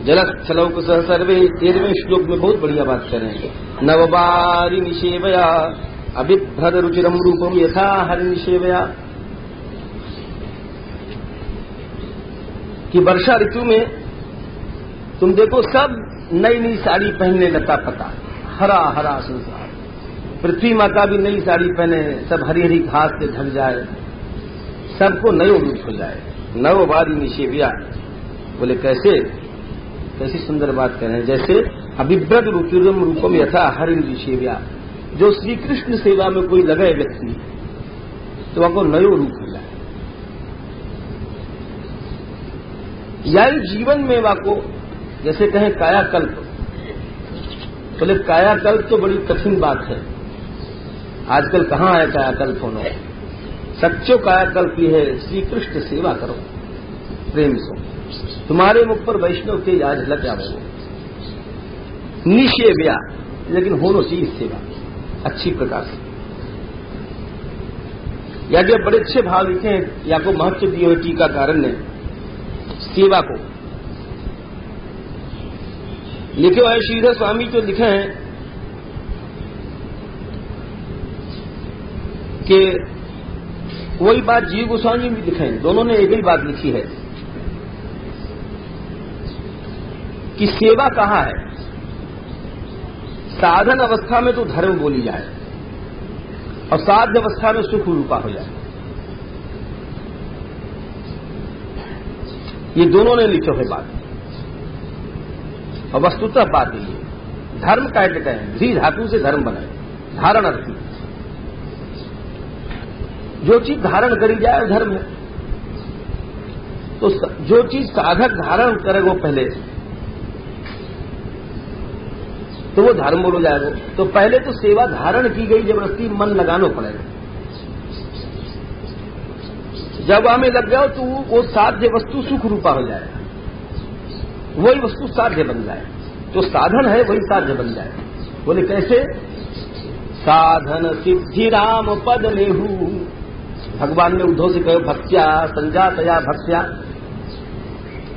जलच्छलौक सर्वे 13वें श्लोक में बहुत बढ़िया बात कर रहे हैं। नवबारी निषेवया अभिभ्रद रुचिरम रूपम यथा हरि निषेवया, कि वर्षा ऋतु में तुम देखो सब नई नई साड़ी पहनने लता पता, हरा हरा संसार, पृथ्वी माता भी नई साड़ी पहने, सब हरी हरी घास से ढक जाए, सबको नयो रूप हो जाए। नवबारी निषेवया, बोले कैसे? कैसी सुंदर बात कह रहे हैं। जैसे अभिव्रत रुचिरम रूपम यथा हरि निषेवया, जो श्री कृष्ण सेवा में कोई लगे व्यक्ति तो वहां को नयो रूप मिला है। यानी जीवन में वाको जैसे कहें कायाकल्प, बोले कायाकल्प तो बड़ी कठिन बात है। आजकल कहां है कायाकल्प होना? सच्चो कायाकल्प ही है, श्री कृष्ण सेवा करो प्रेम से, तुम्हारे मुख पर वैष्णव तेज आज झलक आवे। निषेव्या, लेकिन होनो चाहिए सेवा अच्छी प्रकार से। या जो बड़े अच्छे भाव लिखे हैं, या को महत्व दिए हुए टीकाकारन ने सेवा को लिखे हुए श्रीधर स्वामी जो लिखे हैं कि वही बात जीव गोस्वामी भी लिखे हैं, दोनों ने एक ही बात लिखी है कि सेवा कहाँ है? साधन अवस्था में तो धर्म बोली जाए और साध्य अवस्था में सुख रूपा हो जाए। ये दोनों ने लिखी है बात, और वस्तुतः बात यही है। धर्म कहते कहें, धी धातु से धर्म बनाए, धारण अर्थी, जो चीज धारण करी जाए वो धर्म है। तो जो चीज साधक धारण करे वो पहले, तो वो धर्म बोलो जाएगा। तो पहले तो सेवा धारण की गई, जबरदस्ती मन लगाना पड़ेगा। जब हमें लग जाओ तो वो साध्य वस्तु सुख रूपा हो जाएगा, वही वस्तु साध्य बन जाए। जो साधन है वही साध्य बन जाए। बोले कैसे? साधन सिद्धि राम पद लेहू, भगवान ने उद्धव से कहो भक्त्या संजातया भक्त्या,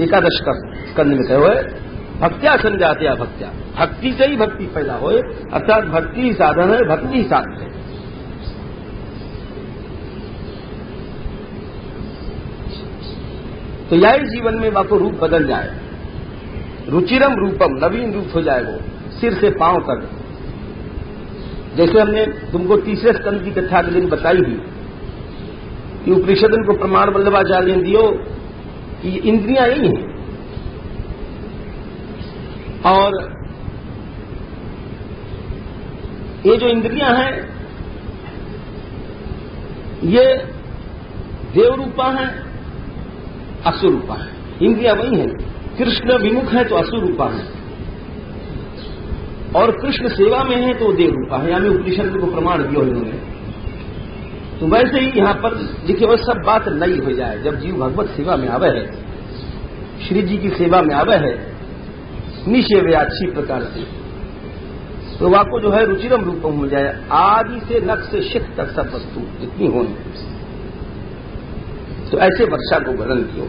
एकादश स्कंद में कहो है भक्त्या संजातया भक्त्या, भक्ति से ही भक्ति पैदा होए, अर्थात भक्ति ही साधन है, भक्ति ही साध्य है। तो यही जीवन में वाको रूप बदल जाए, रुचिरम रूपम, नवीन रूप हो जाए वो सिर से पांव तक। जैसे हमने तुमको तीसरे स्कंद की कथा के दिन बताई थी कि उपनिषदन को प्रमाण वल्लभाचार्य ने दियो कि इंद्रियां यही हैं, और ये जो इंद्रियां हैं ये देवरूपा हैं, असुरूपा है। इंद्रियां वही हैं, कृष्ण विमुख है तो असुरूपा है, और कृष्ण सेवा में है तो देवरूपा है। यानी उपनिषद को प्रमाण दिया इन्होंने। तो वैसे ही यहां पर लिखे हुए सब बात नई हो जाए। जब जीव भगवत सेवा में आवे है, श्री जी की सेवा में आवे है निषेव्य अच्छी प्रकार से, तो वाको जो है रुचिरम रूपम हो जाए। आदि से नख से शिख तक सब वस्तु जितनी होनी, तो ऐसे वर्षा को वर्णन किया।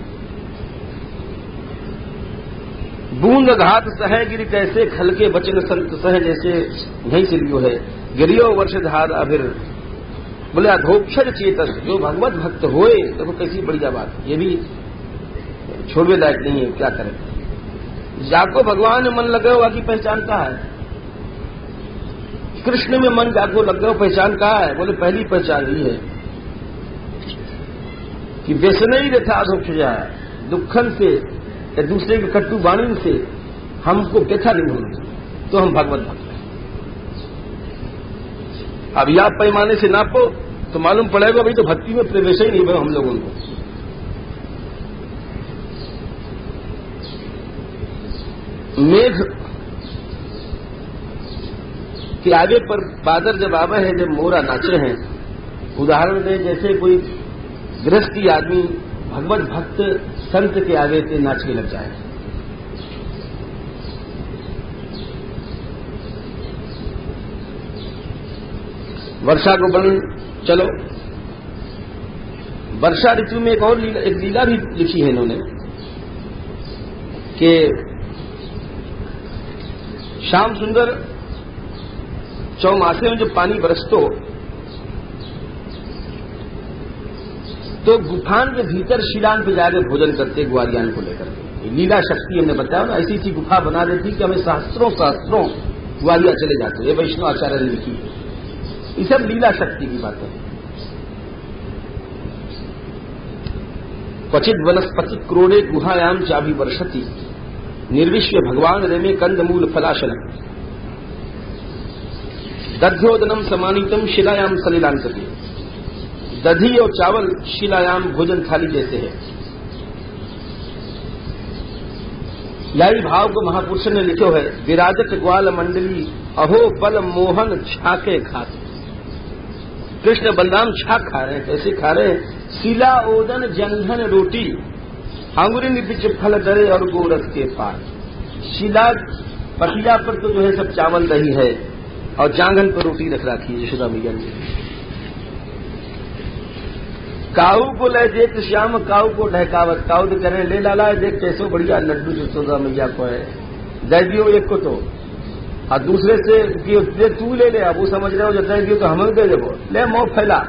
बूंद घात सह गिर कैसे, खल के वचन संत सह जैसे यही से लियो है। गिरियो वर्षधार अभिर, बोले अधोक्षर चेतस, जो भगवत भक्त होए। देखो कैसी बढ़िया बात, ये भी छोड़वे लायक नहीं है, क्या करें। जाको भगवान में मन लगे हुआ की पहचान कहाँ है? कृष्ण में मन जाको लग गया, पहचान कहाँ है? बोले पहली पहचान ही है कि व्यसन ही रथा अधोक्ष जाए, दुखन से या दूसरे की कट्टू वाणी से हमको व्यथा नहीं होनी, तो हम भगवत भक्त हैं। अब या पैमाने से नापो तो मालूम पड़ेगा भाई तो भक्ति में प्रवेश ही नहीं हुआ हम लोगों को। मेघ कि आगे पर बादर जब आवे है, जब मोरा नाचे हैं। उदाहरण दे, जैसे कोई गृहस्थी आदमी भगवत भक्त संत के आगे से नाचने लग जाए। वर्षा को वर्णन, चलो वर्षा ऋतु में एक और लीला भी लिखी है इन्होंने कि श्याम सुंदर चौमासे में जब पानी बरसतो तो गुफान के भीतर शिलान पे जाकर भोजन करते ग्वारियान को लेकर। लीला शक्ति हमने बताया ना, ऐसी सी गुफा बना देती कि हमें सहस्त्रों ग्वालिया चले जाते। ये वैष्णव आचार्य ने लिखी है। ये सब लीला शक्ति की बातें। क्वचित वनस्पति क्रोड़े गुहायाम चाभी वर्षति निर्विश्व भगवान रेमे कंदमूल फलाशन दध्योदनम समानीतम शिलायाम सलिलांकति। दधी और चावल शिलायाम भोजन थाली जैसे है। यही भाव को महापुरुष ने लिखो है। विराजत ग्वाल मंडली अहो बल मोहन छाके खाते। कृष्ण बलराम छाक खा रहे हैं। कैसे खा रहे हैं? शिला ओदन जंघन रोटी हांगुरी निपिच फल डरे और गोरस के पार। शिला पटिया पर तो जो है सब चावल दही है और जांघन पर रोटी रख रखी है यशोदा मैया ने। काऊ को ले देख श्याम काऊ को ढहकावत। काऊ तो कह रहे ले लाला देख कैसो बढ़िया लड्डू यशोदा मैया को है, दे दियो एक को तो। और दूसरे से कि तू ले ले। अब वो समझ रहे हो जब दे दियो तो हमें दे देवो। ले मुंह फैला,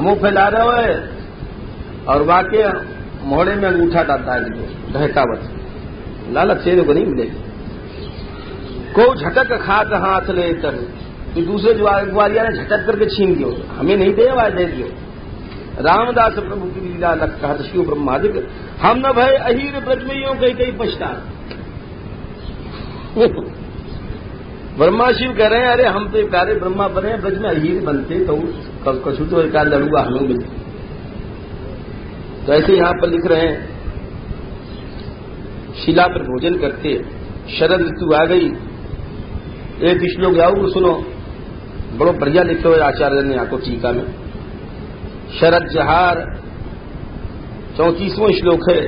मुंह फैला रहे हो और वाके मोहड़े में अंगूठा डालता है ढहकावत। लालच से को नहीं मिलेगी। को झटक खात हाथ ले तर तो दूसरे ग्वालिया ने झटक करके छीन दियो। हमें नहीं दे वाय दे दियो। रामदास प्रभु की लीला लग कहत शिव ब्रह्मादिक हम न भय अहीर ब्रज में यूं कई पछता। ब्रह्मा शिव कह रहे हैं अरे हम तो प्यारे ब्रह्मा बने हैं, ब्रज में अहीर बनते तो कछु तो एक लड़ूगा हमें मिलते। तो ऐसे यहां पर लिख रहे हैं शिला पर भोजन करते। शरद ऋतु आ गई। एक श्लोक आओ सुनो, बड़ो बढ़िया लिखे हुए आचार्य ने आपको टीका में। शरद जहार 34वां श्लोक है।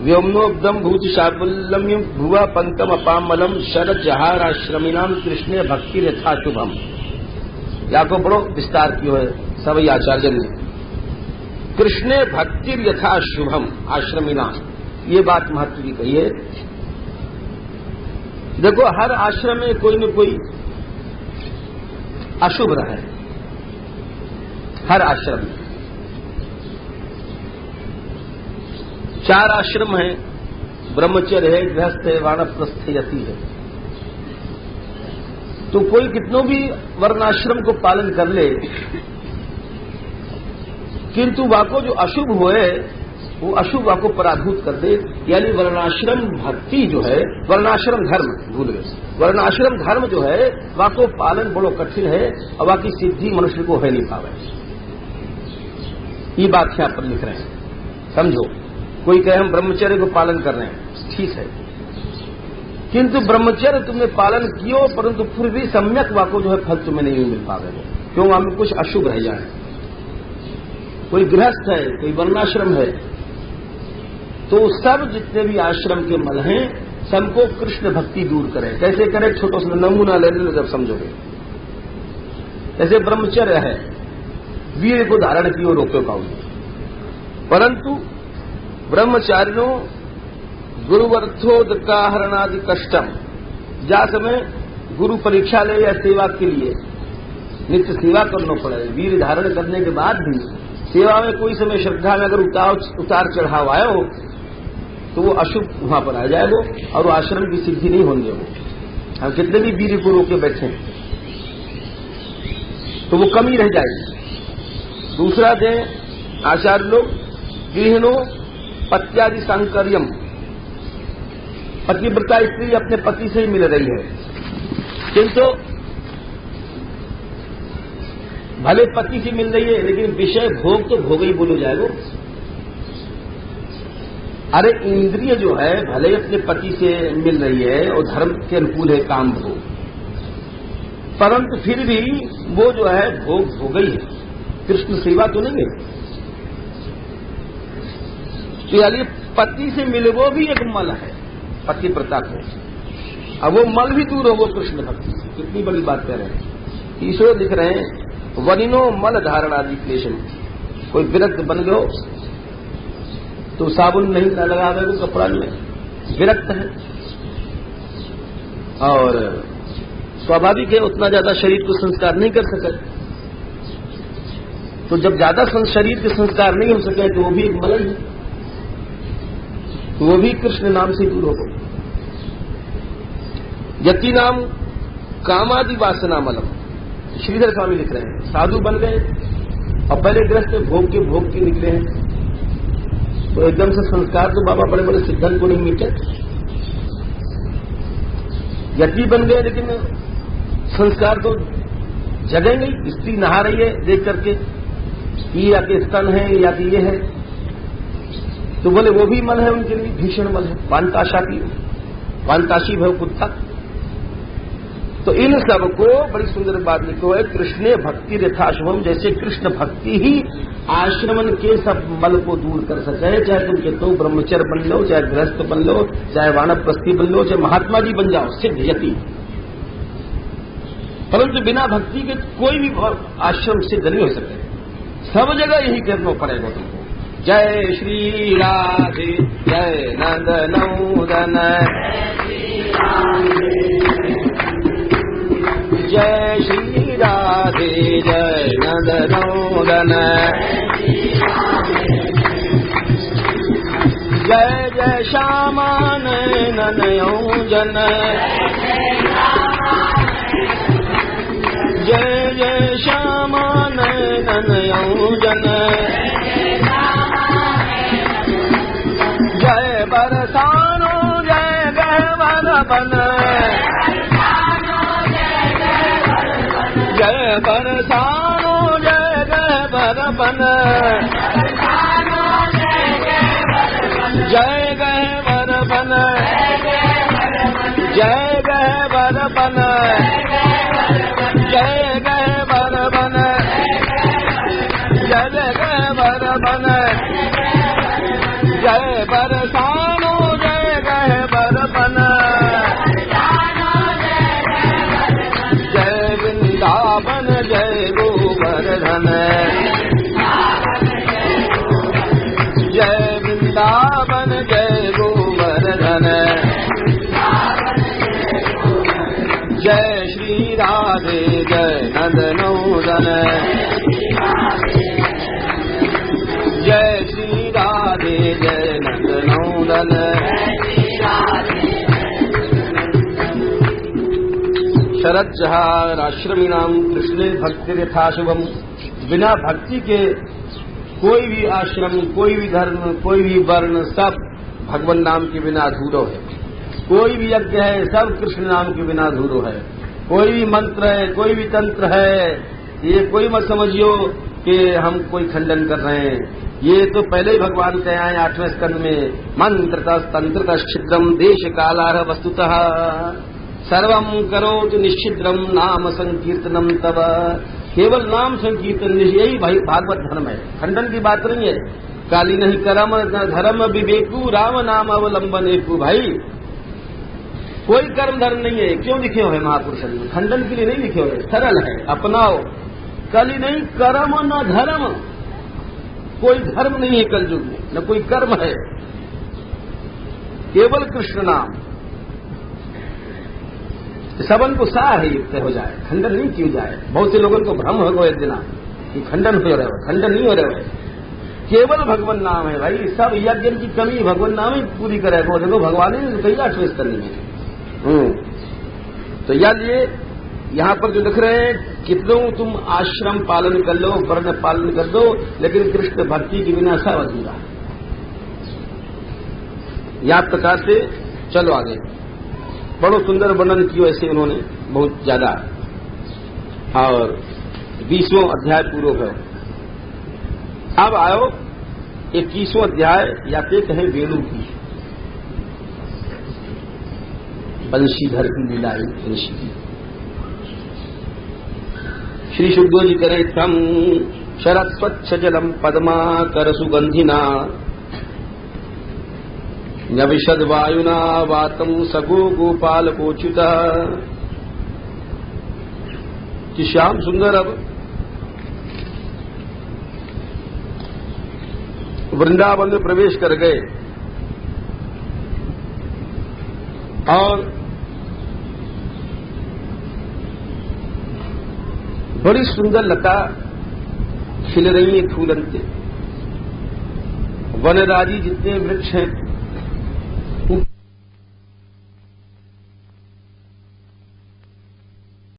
व्योम्नोब्दम भूत शाबुल्लम्यम भुवा पंकम अपामलम शरद जहार आश्रमीनाम कृष्ण भक्ति यथा शुभम। याको बड़ो विस्तार किया है सभी आचार्य ने। कृष्ण भक्ति यथा शुभम आश्रमीनाम, ये बात महत्व की कही है। देखो हर आश्रम में कोई न कोई अशुभ रहा है। हर आश्रम में 4 आश्रम है। ब्रह्मचर्य है, गृहस्थ है, वानप्रस्थ यति है। तो कोई कितनों भी वर्णाश्रम को पालन कर ले, किंतु वाको जो अशुभ होए वो अशुभ वाको पराभूत कर दे। यानी वर्णाश्रम भक्ति जो है, वर्णाश्रम धर्म भूल गए, वर्णाश्रम धर्म जो है वाको पालन बड़ो कठिन है और वाकी सिद्धि मनुष्य को है नहीं पावे। ये बात यहां पर लिख रहे हैं, समझो। कोई कहे हम ब्रह्मचर्य को पालन कर रहे हैं, ठीक है, किंतु ब्रह्मचर्य तुमने पालन कियो परंतु फिर भी सम्यक वाको जो है फल तुम्हें नहीं मिल पावेगा। क्यों? वहां में कुछ अशुभ रह जाए। कोई गृहस्थ है, कोई वर्णाश्रम है, तो सब जितने भी आश्रम के मल हैं सबको कृष्ण भक्ति दूर करे। कैसे करे? छोटा सा नमूना ले लो जब समझोगे। जैसे ब्रह्मचर्य है, वीर को धारण की ओर रोके पाओगे, परंतु ब्रह्मचारियों गुरुवर्थोदकाहरणादि कष्टम, जा समय गुरु परीक्षा ले या सेवा के लिए नित्य सेवा करना पड़े। वीर धारण करने के बाद भी सेवा में कोई समय श्रद्धा में अगर उतार चढ़ाव आया हो तो वो अशुभ वहां पर आ जाएगा और वो आश्रम की सिद्धि नहीं होने देगा। हम कितने भी वीर को रोके बैठे तो वो कमी रह जाएगी। दूसरा दे आचार्य लोग गृहिणों पत्यादि सांकर्यम, पतिव्रता स्त्री अपने पति से ही मिल रही है, किंतु भले पति से मिल रही है लेकिन विषय भोग तो भोग ही बोलो जाएगा। अरे इंद्रिय जो है भले अपने पति से मिल रही है और धर्म के अनुकूल है काम भोग, परंतु फिर भी वो जो है भोग हो गई है, कृष्ण सेवा तो नहीं है। तो यानी पति से मिलवो भी एक मल है, पतिव्रता को। अब वो मल भी दूर हो, वो कृष्ण भक्ति से। कितनी बड़ी बात कह रहे हैं। ईश्वर लिख रहे हैं वनिनो मल धारणादि क्लेशम। कोई विरक्त बन गयो तो साबुन नहीं लगा दे, कपड़ा में विरक्त है, और स्वाभाविक है उतना ज्यादा शरीर को संस्कार नहीं कर सके। तो जब ज्यादा शरीर के संस्कार नहीं हो सके तो वो भी एक मल है, तो वो भी कृष्ण नाम से दूर हो गए। यति नाम कामादि वासना मलम। श्रीधर स्वामी लिख रहे हैं साधु बन गए और पहले ग्रस्त भोग के निकले हैं, तो एकदम से संस्कार तो बाबा बड़े बड़े सिद्धन को नहीं मिटे। यति बन गए लेकिन संस्कार तो जगेंगे। स्त्री नहा रही है देख करके, ये या के स्तन है या कि ये है, तो बोले वो भी मल है उनके लिए, भीषण मल है। वांताशी भव कुत्ता। तो इन सब को बड़ी सुंदर बात लिखो है, कृष्ण भक्ति यथाशुभम। जैसे कृष्ण भक्ति ही आश्रमन के सब मल को दूर कर सके, चाहे तुम कितो ब्रह्मचर्य बन लो, चाहे गृहस्थ बन लो, चाहे वानप्रस्थी बन लो, चाहे महात्मा जी बन जाओ, सिद्ध यति। परंतु बिना भक्ति के कोई भी आश्रम सिद्ध नहीं हो सकते। सब जगह यही करना पड़ेगा तुमको। जय श्री राधे जय नंद नंदन, जय श्री राधे जय नंद नंदन, जय जय श्यामा नयन योजन, जय जय श्यामा नयन योजन, जय बरसानो जय गहवर बन, जय बरसानो जय गहवर बन, जय गहवर बन, जय गहवर बन, जय गहवर बन, जय गहवर बन, जय बरसानो जय गहवर बन, जय वृंदावन जय गोवर्धन, जय वृंदावन जय गोवर्धन, जय श्री राधे जय नंदनोदन, जय श्री राधे जय नंदनोदन। शरद जहार आश्रमीनाम कृष्ण भक्ति यथाशुभम। बिना भक्ति के कोई भी आश्रम, कोई भी धर्म, कोई भी वर्ण, सब भगवान नाम के बिना अधूरो है। कोई भी यज्ञ है सब कृष्ण नाम के बिना अधूरो है। कोई भी मंत्र है, कोई भी तंत्र है, ये कोई मत समझियो कि हम कोई खंडन कर रहे हैं। ये तो पहले ही भगवान कहे आए 8वें स्कंद में, मंत्रतः तंत्रतः छिद्रम देश कालार वस्तुतः सर्वम करोतु निश्चिद्रम नाम संकीर्तनम तब। केवल नाम संकीर्तन यही भागवत धर्म है, खंडन की बात नहीं है। काली नहीं करम धर्म विवेकु राम नाम अवलंबन एकु। भाई कोई कर्म धर्म नहीं है। क्यों लिखे हुए महापुरुषों ने? खंडन के लिए नहीं लिखे हुए, सरल है, अपनाओ। कली नहीं कर्म न धर्म, कोई धर्म नहीं है कलयुग में, न कोई कर्म है, केवल कृष्ण नाम। सबन को सार है युक्त हो जाए, खंडन नहीं किया जाए। बहुत से लोगों को भ्रम हो गए इतना कि खंडन हो रहे हो, खंडन नहीं हो रहे हो, केवल भगवान नाम है। भाई सब यज्ञ की कमी भगवान नाम ही पूरी करेगा। देखो भगवान ने कई 8वें स्कंद में। तो याद ये यहां पर जो लिख रहे हैं, कितनों तुम आश्रम पालन कर लो, वर्ण पालन कर दो, लेकिन कृष्ण भक्ति के बिना सब अधूरा। याद प्रकार से चलो आगे। बड़ो सुंदर वर्णन किया ऐसे उन्होंने, बहुत ज्यादा। और 20वां अध्याय पूरा है। अब आओ 21वां अध्याय, या ते कहें वेणु की, बंशीधर की लीला ऋषि की। श्री सुखदेव जी करें थम शरद स्वच्छ जलम पद्मा कर सुगंधिना नविशद वायुना वातम सगो गोपाल कोच्युता। कि श्याम सुंदर अब वृंदावन में प्रवेश कर गए और बड़ी सुंदर लता खिल रही है फूलन से। वनराजी जितने वृक्ष हैं